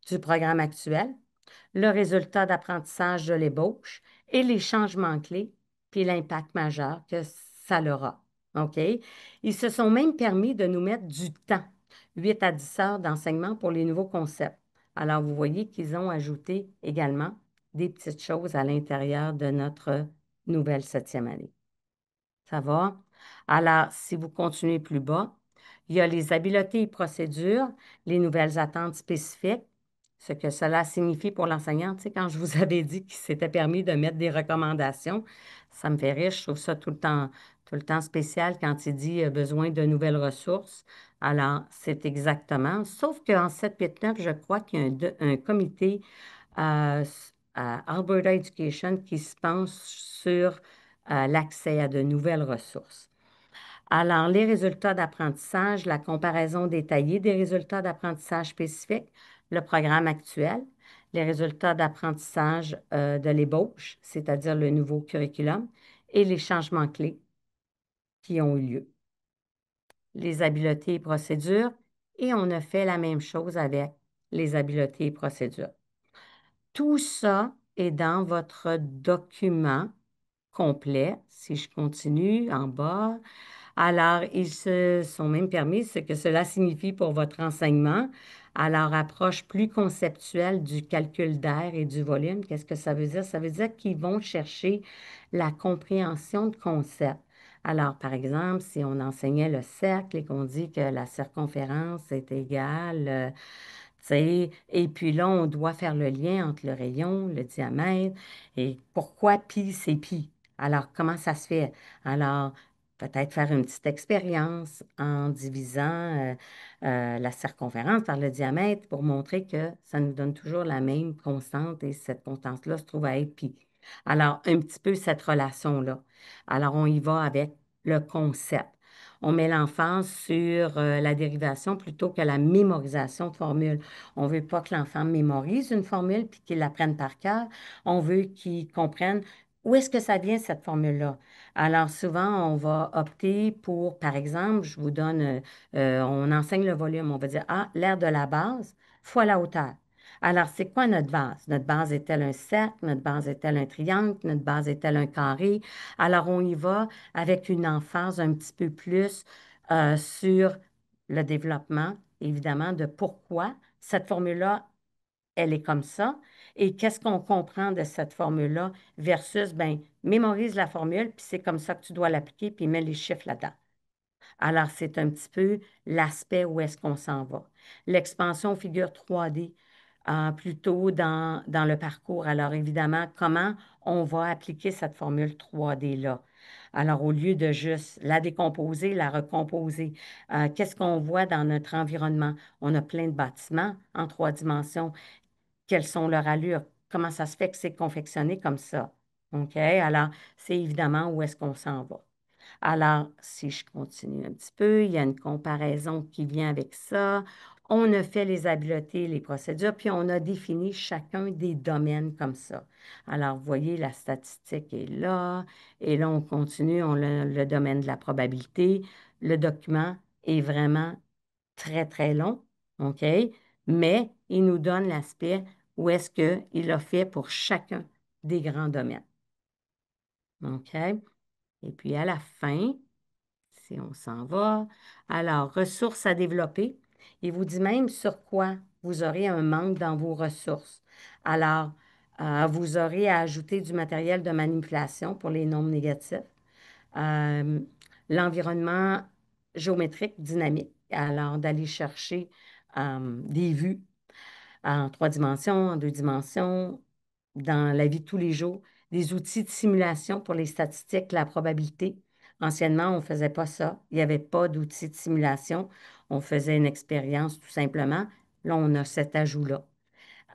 du programme actuel, le résultat d'apprentissage de l'ébauche et les changements clés, puis l'impact majeur que ça aura. OK? Ils se sont même permis de nous mettre du temps, 8 à 10 heures d'enseignement pour les nouveaux concepts. Alors, vous voyez qu'ils ont ajouté également des petites choses à l'intérieur de notre nouvelle septième année. Ça va? Alors, si vous continuez plus bas, il y a les habiletés et procédures, les nouvelles attentes spécifiques, ce que cela signifie pour l'enseignant. Tu sais, quand je vous avais dit qu'il s'était permis de mettre des recommandations, ça me fait rire. Je trouve ça tout le temps spécial quand il dit besoin de nouvelles ressources. Alors, c'est exactement. Sauf qu'en 789, je crois qu'il y a un comité à Alberta Education qui se penche sur l'accès à de nouvelles ressources. Alors, les résultats d'apprentissage, la comparaison détaillée des résultats d'apprentissage spécifiques, le programme actuel, les résultats d'apprentissage de l'ébauche, c'est-à-dire le nouveau curriculum, et les changements clés qui ont eu lieu, les habiletés et procédures, et on a fait la même chose avec les habiletés et procédures. Tout ça est dans votre document complet. Si je continue en bas, alors ils se sont même permis ce que cela signifie pour votre enseignement à leur approche plus conceptuelle du calcul d'air et du volume. Qu'est-ce que ça veut dire? Ça veut dire qu'ils vont chercher la compréhension de concepts. Alors, par exemple, si on enseignait le cercle et qu'on dit que la circonférence est égale, tu sais, et puis là, on doit faire le lien entre le rayon, le diamètre, et pourquoi pi, c'est pi. Alors, comment ça se fait? Alors, peut-être faire une petite expérience en divisant la circonférence par le diamètre pour montrer que ça nous donne toujours la même constante et cette constante-là se trouve à être pi. Alors, un petit peu cette relation-là. Alors, on y va avec le concept. On met l'emphase sur la dérivation plutôt que la mémorisation de formules. On ne veut pas que l'enfant mémorise une formule puis qu'il l'apprenne par cœur. On veut qu'il comprenne où est-ce que ça vient, cette formule-là. Alors, souvent, on va opter pour, par exemple, je vous donne, on enseigne le volume. On va dire, ah, l'aire de la base fois la hauteur. Alors, c'est quoi notre base? Notre base est-elle un cercle? Notre base est-elle un triangle? Notre base est-elle un carré? Alors, on y va avec une emphase un petit peu plus sur le développement, évidemment, de pourquoi cette formule-là, elle est comme ça et qu'est-ce qu'on comprend de cette formule-là versus, ben, mémorise la formule, puis c'est comme ça que tu dois l'appliquer, puis mets les chiffres là-dedans. Alors, c'est un petit peu l'aspect où est-ce qu'on s'en va. L'expansion figure 3D, plutôt dans le parcours. Alors, évidemment, comment on va appliquer cette formule 3D-là? Alors, au lieu de juste la décomposer, la recomposer, qu'est-ce qu'on voit dans notre environnement? On a plein de bâtiments en 3 dimensions. Quelles sont leurs allures? Comment ça se fait que c'est confectionné comme ça? OK? Alors, c'est évidemment où est-ce qu'on s'en va. Alors, si je continue un petit peu, il y a une comparaison qui vient avec ça. On a fait les habiletés, les procédures, puis on a défini chacun des domaines comme ça. Alors, vous voyez, la statistique est là, et là, on continue, on a le domaine de la probabilité. Le document est vraiment très, très long, OK? Mais il nous donne l'aspect où est-ce qu'il a fait pour chacun des grands domaines. OK? Et puis à la fin, si on s'en va, alors, ressources à développer. Il vous dit même sur quoi vous aurez un manque dans vos ressources. Alors, vous aurez à ajouter du matériel de manipulation pour les nombres négatifs. Euh, L'environnement géométrique dynamique. Alors, d'aller chercher des vues en 3 dimensions, en 2 dimensions, dans la vie de tous les jours, des outils de simulation pour les statistiques, la probabilité. Anciennement, on ne faisait pas ça. Il n'y avait pas d'outils de simulation. On faisait une expérience tout simplement. Là, on a cet ajout-là.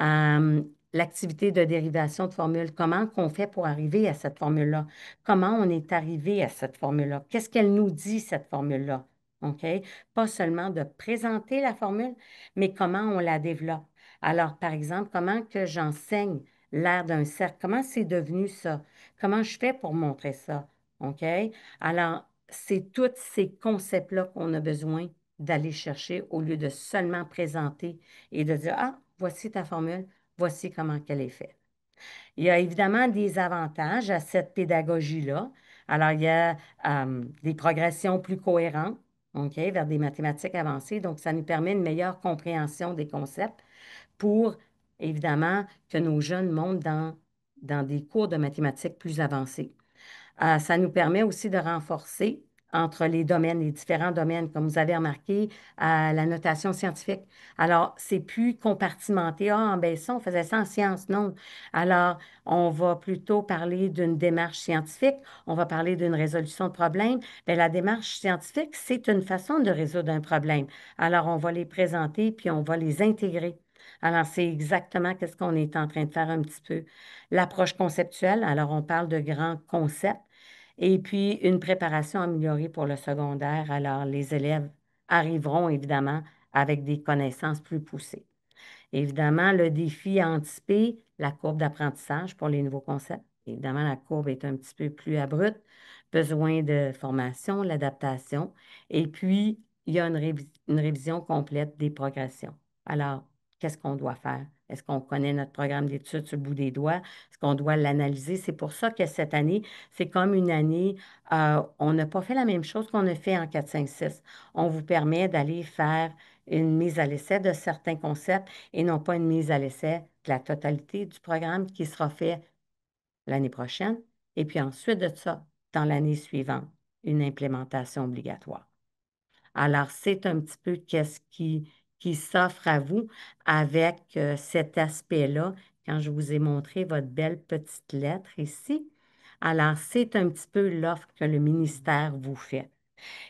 Euh, L'activité de dérivation de formule, comment qu'on fait pour arriver à cette formule-là? Comment on est arrivé à cette formule-là? Qu'est-ce qu'elle nous dit, cette formule-là? OK? Pas seulement de présenter la formule, mais comment on la développe. Alors, par exemple, comment que j'enseigne l'aire d'un cercle? Comment c'est devenu ça? Comment je fais pour montrer ça? OK? Alors, c'est tous ces concepts-là qu'on a besoin d'aller chercher au lieu de seulement présenter et de dire, ah, voici ta formule, voici comment qu'elle est faite. Il y a évidemment des avantages à cette pédagogie-là. Alors, il y a des progressions plus cohérentes, OK, vers des mathématiques avancées. Donc, ça nous permet une meilleure compréhension des concepts pour, évidemment, que nos jeunes montent dans des cours de mathématiques plus avancés. Ça nous permet aussi de renforcer entre les domaines, les différents domaines, comme vous avez remarqué, la notation scientifique. Alors, c'est plus compartimenté. Ah, ben ça, on faisait ça en sciences. Non. Alors, on va plutôt parler d'une démarche scientifique, on va parler d'une résolution de problème. Bien, la démarche scientifique, c'est une façon de résoudre un problème. Alors, on va les présenter, puis on va les intégrer. Alors, c'est exactement ce qu'on est en train de faire un petit peu. L'approche conceptuelle, alors on parle de grands concepts. Et puis, une préparation améliorée pour le secondaire. Alors, les élèves arriveront évidemment avec des connaissances plus poussées. Évidemment, le défi à anticiper, la courbe d'apprentissage pour les nouveaux concepts. Évidemment, la courbe est un petit peu plus abrupte, besoin de formation, l'adaptation. Et puis, il y a une révision complète des progressions. Alors, qu'est-ce qu'on doit faire? Est-ce qu'on connaît notre programme d'études sur le bout des doigts? Est-ce qu'on doit l'analyser? C'est pour ça que cette année, c'est comme une année, on n'a pas fait la même chose qu'on a fait en 4, 5, 6. On vous permet d'aller faire une mise à l'essai de certains concepts et non pas une mise à l'essai de la totalité du programme qui sera fait l'année prochaine. Et puis ensuite de ça, dans l'année suivante, une implémentation obligatoire. Alors, c'est un petit peu qui s'offre à vous avec cet aspect-là, quand je vous ai montré votre belle petite lettre ici. Alors, c'est un petit peu l'offre que le ministère vous fait.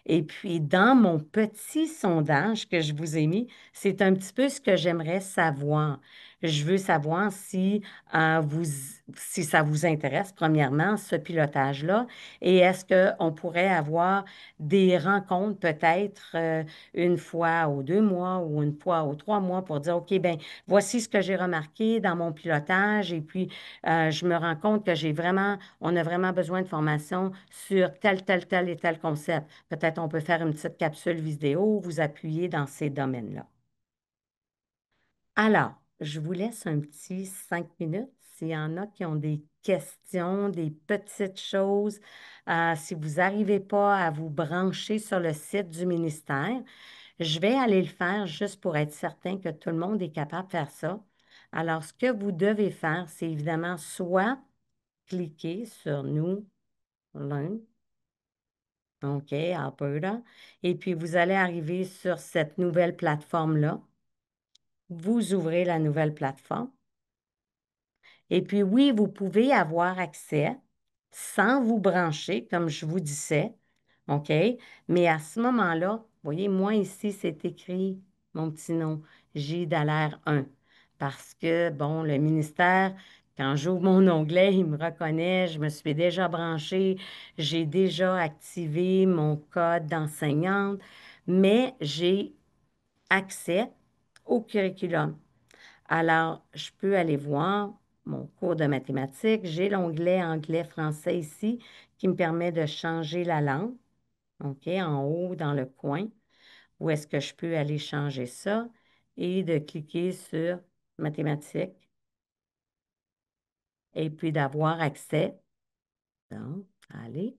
Et puis, dans mon petit sondage que je vous ai mis, c'est un petit peu ce que j'aimerais savoir. Je veux savoir si ça vous intéresse, premièrement, ce pilotage-là, et est-ce qu'on pourrait avoir des rencontres peut-être une fois aux 2 mois ou une fois aux 3 mois pour dire, OK, ben voici ce que j'ai remarqué dans mon pilotage, et puis je me rends compte que on a vraiment besoin de formation sur tel et tel concept. Peut-être on peut faire une petite capsule vidéo, vous appuyer dans ces domaines-là. Alors, je vous laisse un petit 5 minutes. S'il y en a qui ont des questions, des petites choses, si vous n'arrivez pas à vous brancher sur le site du ministère, je vais aller le faire juste pour être certain que tout le monde est capable de faire ça. Alors, ce que vous devez faire, c'est évidemment soit cliquer sur Nous, Learn, OK, Alberta. Et puis, vous allez arriver sur cette nouvelle plateforme-là. Vous ouvrez la nouvelle plateforme. Et puis, oui, vous pouvez avoir accès sans vous brancher, comme je vous disais. OK? Mais à ce moment-là, vous voyez, moi ici, c'est écrit mon petit nom, J. Dallaire 1. Parce que, bon, le ministère, Quand j'ouvre mon onglet, il me reconnaît, je me suis déjà branchée, j'ai déjà activé mon code d'enseignante, mais j'ai accès au curriculum. Alors, je peux aller voir mon cours de mathématiques. J'ai l'onglet anglais-français ici qui me permet de changer la langue, OK, en haut dans le coin, où est-ce que je peux aller changer ça et de cliquer sur mathématiques et puis d'avoir accès, donc, allez,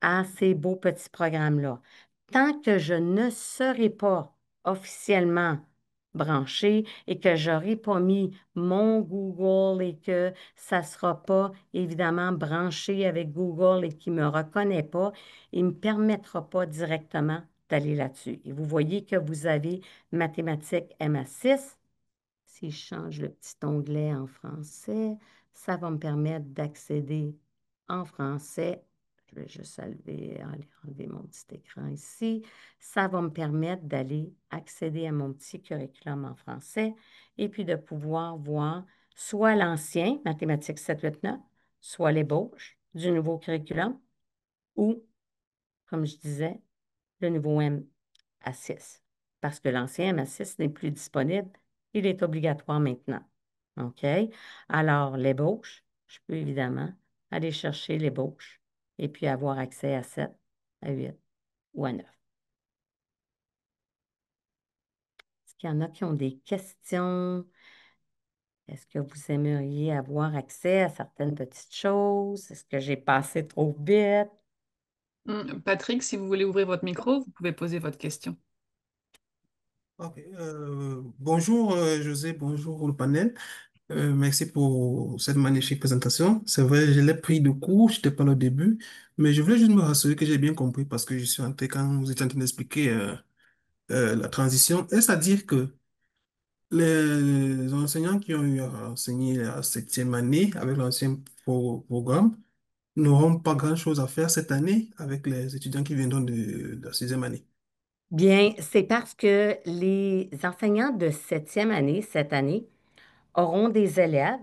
à ces beaux petits programmes-là. Tant que je ne serai pas officiellement branché et que je n'aurai pas mis mon Google et que ça ne sera pas évidemment branché avec Google et qu'il ne me reconnaît pas, il ne me permettra pas directement d'aller là-dessus. Et vous voyez que vous avez mathématiques MA6. Si je change le petit onglet en français, ça va me permettre d'accéder en français. Je vais juste enlever mon petit écran ici. Ça va me permettre d'aller accéder à mon petit curriculum en français et puis de pouvoir voir soit l'ancien, mathématiques 7, 8, 9, soit l'ébauche du nouveau curriculum ou, comme je disais, le nouveau MA6. Parce que l'ancien MA6 n'est plus disponible, il est obligatoire maintenant. OK? Alors, l'ébauche, je peux évidemment aller chercher l'ébauche et puis avoir accès à 7, à 8 ou à 9. Est-ce qu'il y en a qui ont des questions? Est-ce que vous aimeriez avoir accès à certaines petites choses? Est-ce que j'ai passé trop vite? Patrick, si vous voulez ouvrir votre micro, vous pouvez poser votre question. Ok, bonjour José, bonjour le panel. Merci pour cette magnifique présentation. C'est vrai, je l'ai pris de court, je n'étais pas là au début, mais je voulais juste me rassurer que j'ai bien compris parce que je suis entré quand vous étiez en train d'expliquer la transition. Est-ce à dire que les enseignants qui ont eu à enseigner la septième année avec l'ancien programme n'auront pas grand-chose à faire cette année avec les étudiants qui viendront de la sixième année? Bien, c'est parce que les enseignants de septième année, cette année, auront des élèves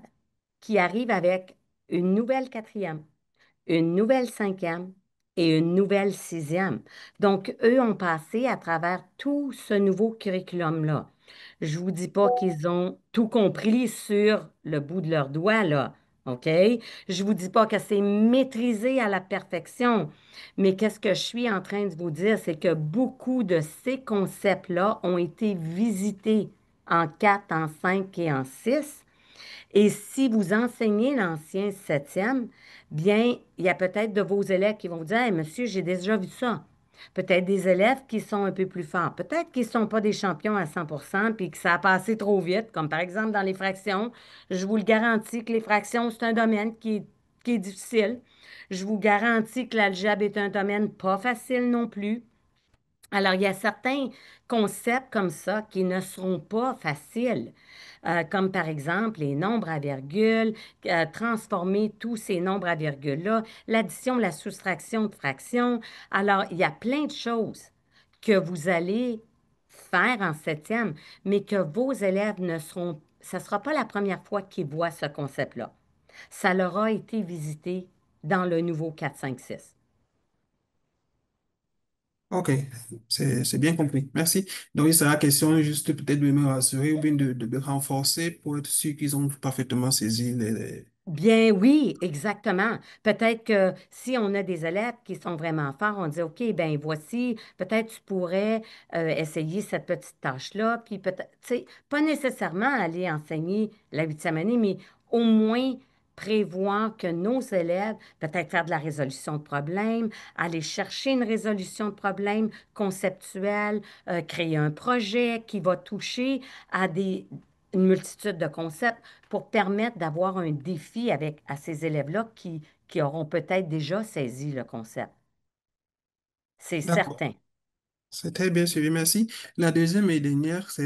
qui arrivent avec une nouvelle quatrième, une nouvelle cinquième et une nouvelle sixième. Donc, eux ont passé à travers tout ce nouveau curriculum-là. Je ne vous dis pas qu'ils ont tout compris sur le bout de leurs doigts, là. OK? Je ne vous dis pas que c'est maîtrisé à la perfection, mais qu'est-ce que je suis en train de vous dire, c'est que beaucoup de ces concepts-là ont été visités en 4, en 5 et en 6. Et si vous enseignez l'ancien septième, bien, il y a peut-être de vos élèves qui vont vous dire, hey, monsieur, j'ai déjà vu ça. Peut-être des élèves qui sont un peu plus forts. Peut-être qu'ils ne sont pas des champions à 100% puis que ça a passé trop vite, comme par exemple dans les fractions. Je vous le garantis que les fractions, c'est un domaine qui est difficile. Je vous garantis que l'algèbre est un domaine pas facile non plus. Alors, il y a certains concepts comme ça qui ne seront pas faciles, comme par exemple les nombres à virgule, transformer tous ces nombres à virgule-là, l'addition, la soustraction de fractions. Alors, il y a plein de choses que vous allez faire en septième, mais que vos élèves ne seront, ce ne sera pas la première fois qu'ils voient ce concept-là. Ça leur a été visité dans le nouveau 4, 5, 6. Ok, c'est bien compris. Merci. Donc, il sera question juste peut-être de me rassurer ou bien de renforcer pour être sûr qu'ils ont parfaitement saisi Bien oui, exactement. Peut-être que si on a des élèves qui sont vraiment forts, on dit, OK, ben voici, peut-être tu pourrais essayer cette petite tâche-là, puis peut-être, tu sais, pas nécessairement aller enseigner la huitième année, mais au moins prévoir que nos élèves, peut-être faire de la résolution de problèmes, aller chercher une résolution de problèmes conceptuelle, créer un projet qui va toucher à une multitude de concepts pour permettre d'avoir un défi avec à ces élèves-là qui auront peut-être déjà saisi le concept. C'est D'accord. certain. C'est très bien suivi, merci. La deuxième et dernière, c'est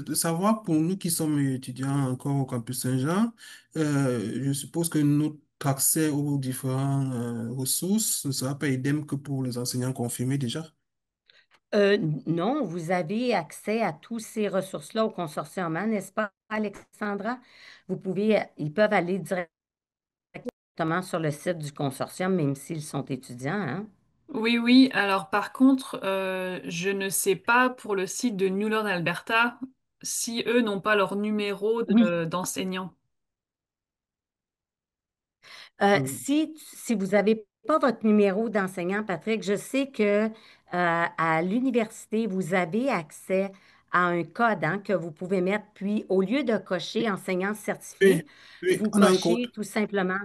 de savoir pour nous qui sommes étudiants encore au campus Saint-Jean, je suppose que notre accès aux différentes ressources ne sera pas idem que pour les enseignants confirmés déjà. Euh, non, vous avez accès à toutes ces ressources-là au consortium, hein, n'est-ce pas? Alexandra, ils peuvent aller directement sur le site du consortium, même s'ils sont étudiants, hein. Oui, oui. Alors par contre, je ne sais pas pour le site de New Learn Alberta si eux n'ont pas leur numéro Oui. d'enseignant. Hmm. Si vous n'avez pas votre numéro d'enseignant, Patrick, je sais que à l'université, vous avez accès à un code hein, que vous pouvez mettre. Puis, au lieu de cocher enseignant Oui, certifié, oui, vous on a un code. cochez tout simplement,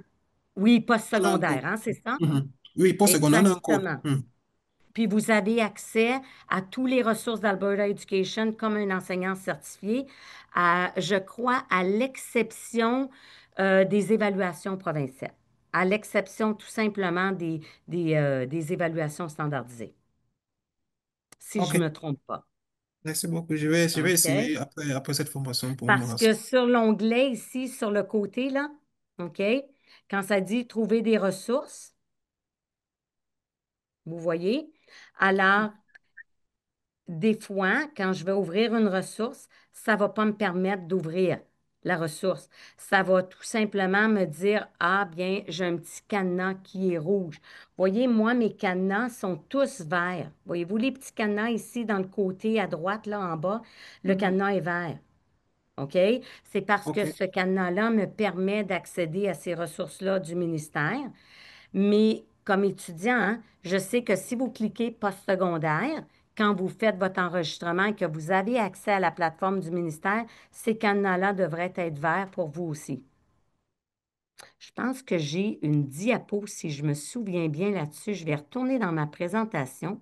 oui, On a un postsecondaire, code. hein, c'est ça? Mhm. Oui, pour secondaire, on a un code. Exactement. Puis vous avez accès à toutes les ressources d'Alberta Education comme un enseignant certifié, je crois, à l'exception des évaluations provinciales, à l'exception tout simplement des évaluations standardisées, si je OK, ne me trompe pas. merci beaucoup. Je vais OK? essayer après cette formation pour me Parce que rassurer. sur l'onglet ici, sur le côté, là, OK, quand ça dit trouver des ressources, vous voyez, alors des fois, quand je vais ouvrir une ressource, ça ne va pas me permettre d'ouvrir la ressource. Ça va tout simplement me dire, ah bien, j'ai un petit cadenas qui est rouge. Voyez, moi, mes cadenas sont tous verts. Voyez-vous les petits cadenas ici dans le côté à droite, là en bas, le Mhm. cadenas est vert. OK? C'est parce que OK, ce cadenas-là me permet d'accéder à ces ressources-là du ministère. Mais comme étudiant, hein, je sais que si vous cliquez postsecondaire, quand vous faites votre enregistrement et que vous avez accès à la plateforme du ministère, ces cadenas-là devraient être verts pour vous aussi. Je pense que j'ai une diapo, si je me souviens bien là-dessus. Je vais retourner dans ma présentation,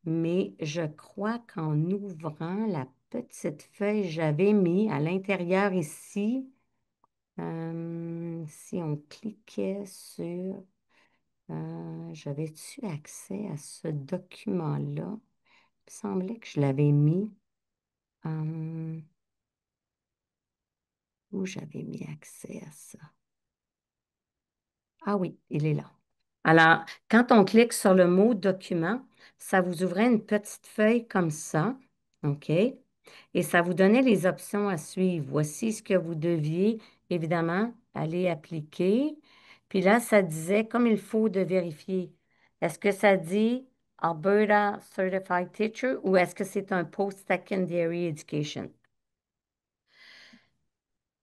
mais je crois qu'en ouvrant la petite feuille, j'avais mis à l'intérieur ici, si on cliquait sur j'avais-tu accès à ce document-là? Il me semblait que je l'avais mis. euh, Où j'avais mis accès à ça? Ah oui, il est là. Alors, quand on clique sur le mot document, ça vous ouvrait une petite feuille comme ça, OK? Et ça vous donnait les options à suivre. Voici ce que vous deviez, évidemment, aller appliquer. Puis là, ça disait, comme il faut de vérifier, est-ce que ça dit Alberta Certified Teacher ou est-ce que c'est un Post-Secondary Education?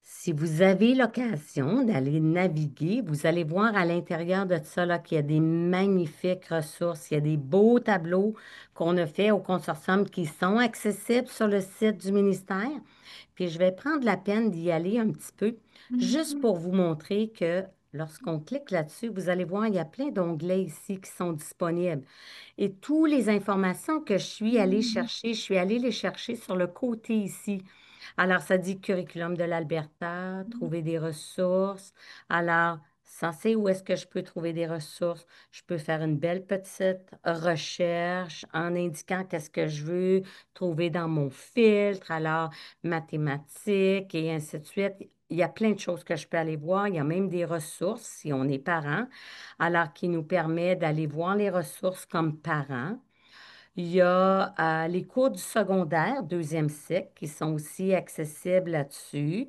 Si vous avez l'occasion d'aller naviguer, vous allez voir à l'intérieur de ça là, qu'il y a des magnifiques ressources, il y a des beaux tableaux qu'on a fait au consortium qui sont accessibles sur le site du ministère. Puis je vais prendre la peine d'y aller un petit peu, juste pour vous montrer que lorsqu'on clique là-dessus, vous allez voir, il y a plein d'onglets ici qui sont disponibles. Et toutes les informations que je suis allée les chercher sur le côté ici. Alors, ça dit curriculum de l'Alberta, trouver des ressources. Alors, ça, c'est où est-ce que je peux trouver des ressources? Je peux faire une belle petite recherche en indiquant qu'est-ce que je veux trouver dans mon filtre. Alors, mathématiques et ainsi de suite. Il y a plein de choses que je peux aller voir. Il y a même des ressources si on est parent, alors qui nous permet d'aller voir les ressources comme parents. Il y a les cours du secondaire, deuxième cycle, qui sont aussi accessibles là-dessus.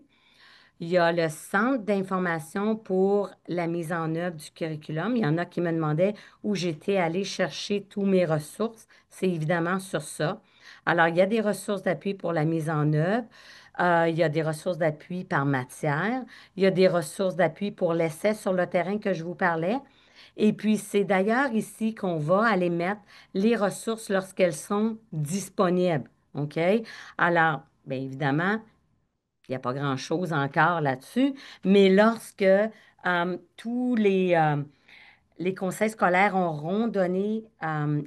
Il y a le centre d'information pour la mise en œuvre du curriculum. Il y en a qui me demandaient où j'étais allée chercher toutes mes ressources. C'est évidemment sur ça. Alors, il y a des ressources d'appui pour la mise en œuvre. Il y a des ressources d'appui par matière. Il y a des ressources d'appui pour l'essai sur le terrain que je vous parlais. Et puis, c'est d'ailleurs ici qu'on va aller mettre les ressources lorsqu'elles sont disponibles. OK? Alors, bien évidemment, il n'y a pas grand-chose encore là-dessus, mais lorsque tous les conseils scolaires auront donné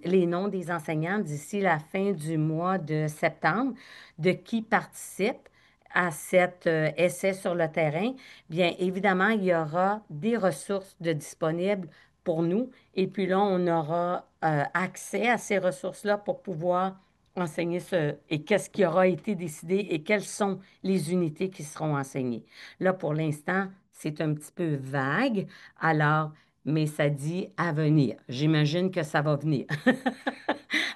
les noms des enseignants d'ici la fin du mois de septembre, de qui participe à cet essai sur le terrain. Bien évidemment, il y aura des ressources de disponibles pour nous. Et puis là, on aura accès à ces ressources-là pour pouvoir enseigner ce et qu'est-ce qui aura été décidé et quelles sont les unités qui seront enseignées. Là, pour l'instant, c'est un petit peu vague. Alors, mais ça dit à venir. J'imagine que ça va venir.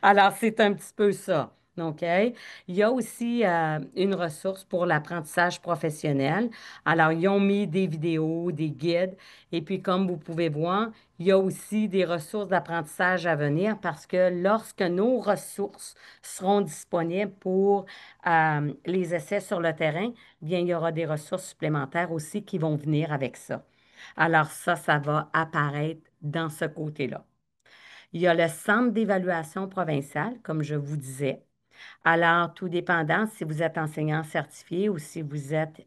Alors, c'est un petit peu ça. OK? Il y a aussi une ressource pour l'apprentissage professionnel. Alors, ils ont mis des vidéos, des guides, et puis comme vous pouvez voir, il y a aussi des ressources d'apprentissage à venir parce que lorsque nos ressources seront disponibles pour les essais sur le terrain, bien, il y aura des ressources supplémentaires aussi qui vont venir avec ça. Alors, ça va apparaître dans ce côté-là. Il y a le Centre d'évaluation provincial, comme je vous disais. Alors, tout dépendant si vous êtes enseignant certifié ou si vous êtes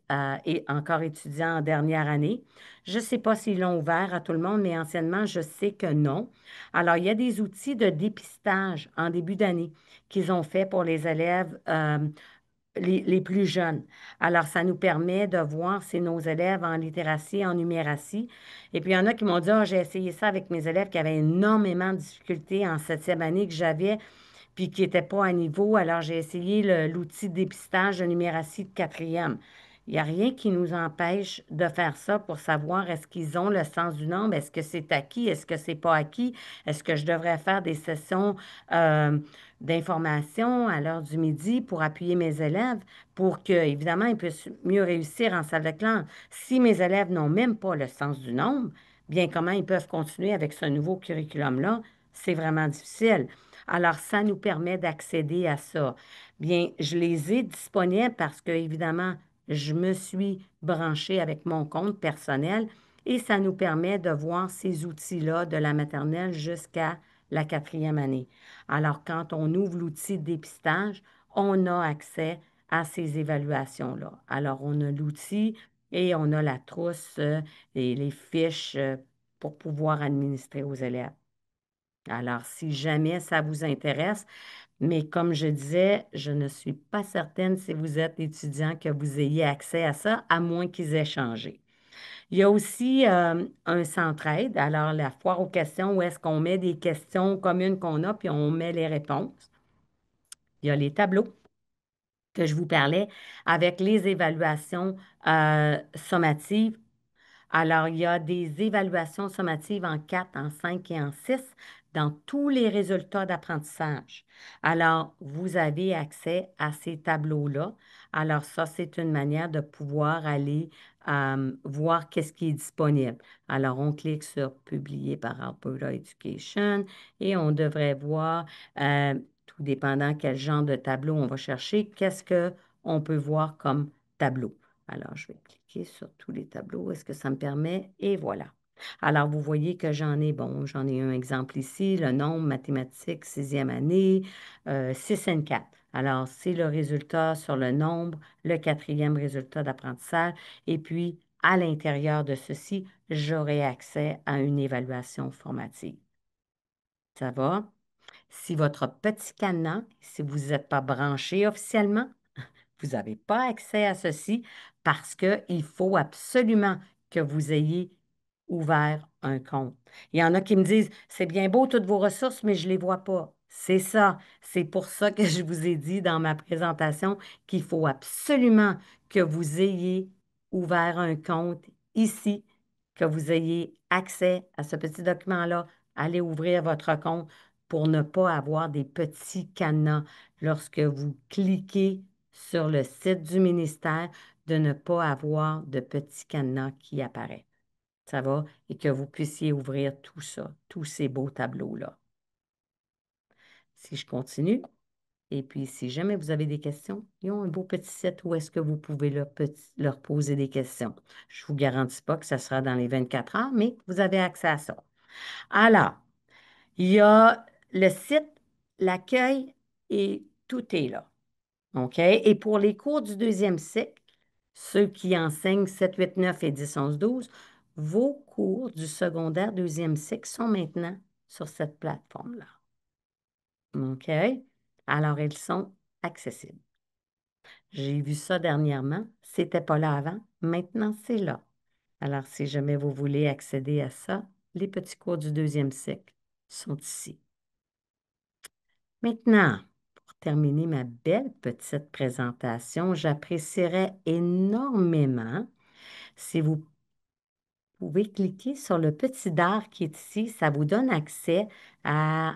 encore étudiant en dernière année. Je ne sais pas s'ils l'ont ouvert à tout le monde, mais anciennement, je sais que non. Alors, il y a des outils de dépistage en début d'année qu'ils ont fait pour les élèves les plus jeunes. Alors, ça nous permet de voir si nos élèves en littératie, en numératie. Et puis, il y en a qui m'ont dit, ah, j'ai essayé ça avec mes élèves qui avaient énormément de difficultés en septième année que j'avais puis qui n'était pas à niveau. Alors, j'ai essayé l'outil de dépistage de numératie de quatrième. Il n'y a rien qui nous empêche de faire ça pour savoir est-ce qu'ils ont le sens du nombre, est-ce que c'est acquis, est-ce que c'est pas acquis, est-ce que je devrais faire des sessions euh, d'information à l'heure du midi pour appuyer mes élèves pour que, évidemment, ils puissent mieux réussir en salle de classe. Si mes élèves n'ont même pas le sens du nombre, bien comment ils peuvent continuer avec ce nouveau curriculum-là? C'est vraiment difficile. Alors, ça nous permet d'accéder à ça. Bien, je les ai disponibles parce que, évidemment, je me suis branchée avec mon compte personnel et ça nous permet de voir ces outils-là de la maternelle jusqu'à la quatrième année. Alors, quand on ouvre l'outil de dépistage, on a accès à ces évaluations-là. Alors, on a l'outil et on a la trousse et les fiches pour pouvoir administrer aux élèves. Alors, si jamais ça vous intéresse, mais comme je disais, je ne suis pas certaine si vous êtes étudiant que vous ayez accès à ça, à moins qu'ils aient changé. Il y a aussi un centre-aide, alors la foire aux questions, où est-ce qu'on met des questions communes qu'on a, puis on met les réponses. Il y a les tableaux que je vous parlais avec les évaluations sommatives. Alors, il y a des évaluations sommatives en 4, en 5 et en 6 dans tous les résultats d'apprentissage. Alors, vous avez accès à ces tableaux-là. Alors, ça, c'est une manière de pouvoir aller voir qu'est-ce qui est disponible. Alors, on clique sur Publier par Alberta Education et on devrait voir, tout dépendant quel genre de tableau on va chercher, qu'est-ce qu'on peut voir comme tableau. Alors, je vais cliquer sur tous les tableaux. Est-ce que ça me permet? Et voilà. Alors, vous voyez que j'en ai un exemple ici, le nombre mathématique, sixième année, 6 et 4. Alors, c'est le résultat sur le nombre, le quatrième résultat d'apprentissage. Et puis, à l'intérieur de ceci, j'aurai accès à une évaluation formative. Ça va? Si votre petit cadenas, si vous n'êtes pas branché officiellement, vous n'avez pas accès à ceci parce qu'il faut absolument que vous ayez ouvert un compte. Il y en a qui me disent, c'est bien beau toutes vos ressources, mais je ne les vois pas. C'est ça. C'est pour ça que je vous ai dit dans ma présentation qu'il faut absolument que vous ayez ouvert un compte ici, que vous ayez accès à ce petit document-là. Allez ouvrir votre compte pour ne pas avoir des petits cadenas lorsque vous cliquez sur le site du ministère, de ne pas avoir de petit cadenas qui apparaît. Ça va? Et que vous puissiez ouvrir tout ça, tous ces beaux tableaux-là. Si je continue, et puis si jamais vous avez des questions, ils ont un beau petit site où est-ce que vous pouvez leur poser des questions. Je ne vous garantis pas que ça sera dans les 24 heures, mais vous avez accès à ça. Alors, il y a le site, l'accueil et tout est là. OK? Et pour les cours du deuxième cycle, ceux qui enseignent 7, 8, 9 et 10, 11, 12, vos cours du secondaire deuxième cycle sont maintenant sur cette plateforme-là. OK? Alors, ils sont accessibles. J'ai vu ça dernièrement. C'était pas là avant. Maintenant, c'est là. Alors, si jamais vous voulez accéder à ça, les petits cours du deuxième cycle sont ici. Maintenant, pour terminer ma belle petite présentation, j'apprécierais énormément si vous pouvez cliquer sur le petit dard qui est ici. Ça vous donne accès à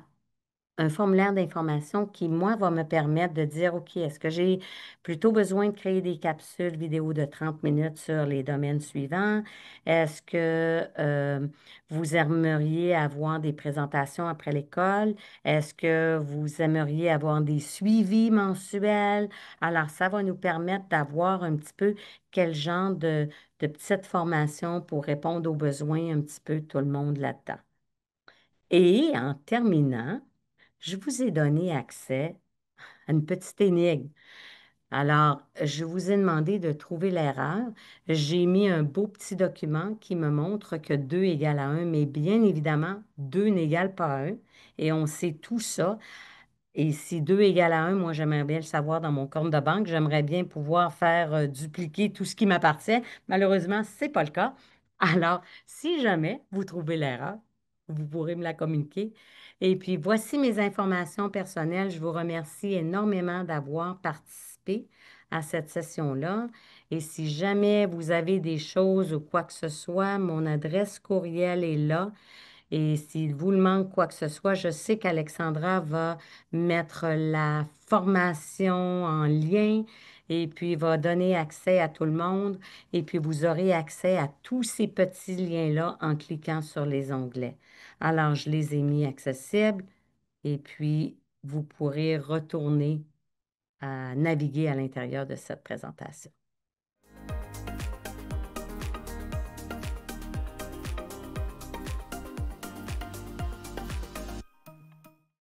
un formulaire d'information qui, moi, va me permettre de dire, OK, est-ce que j'ai plutôt besoin de créer des capsules vidéo de 30 minutes sur les domaines suivants? Est-ce que vous aimeriez avoir des présentations après l'école? Est-ce que vous aimeriez avoir des suivis mensuels? Alors, ça va nous permettre d'avoir un petit peu quel genre de petite formation pour répondre aux besoins un petit peu de tout le monde là-dedans. Et en terminant, je vous ai donné accès à une petite énigme. Alors, je vous ai demandé de trouver l'erreur. J'ai mis un beau petit document qui me montre que 2 égale à 1, mais bien évidemment, 2 n'égale pas 1. Et on sait tout ça. Et si 2 égale à 1, moi, j'aimerais bien le savoir dans mon compte de banque. J'aimerais bien pouvoir faire dupliquer tout ce qui m'appartient. Malheureusement, ce n'est pas le cas. Alors, si jamais vous trouvez l'erreur, vous pourrez me la communiquer. Et puis, voici mes informations personnelles. Je vous remercie énormément d'avoir participé à cette session-là. Et si jamais vous avez des choses ou quoi que ce soit, mon adresse courriel est là. Et s'il vous le manque quoi que ce soit, je sais qu'Alexandra va mettre la formation en lien et puis va donner accès à tout le monde. Et puis vous aurez accès à tous ces petits liens-là en cliquant sur les onglets. Alors, je les ai mis accessibles et puis vous pourrez retourner à naviguer à l'intérieur de cette présentation.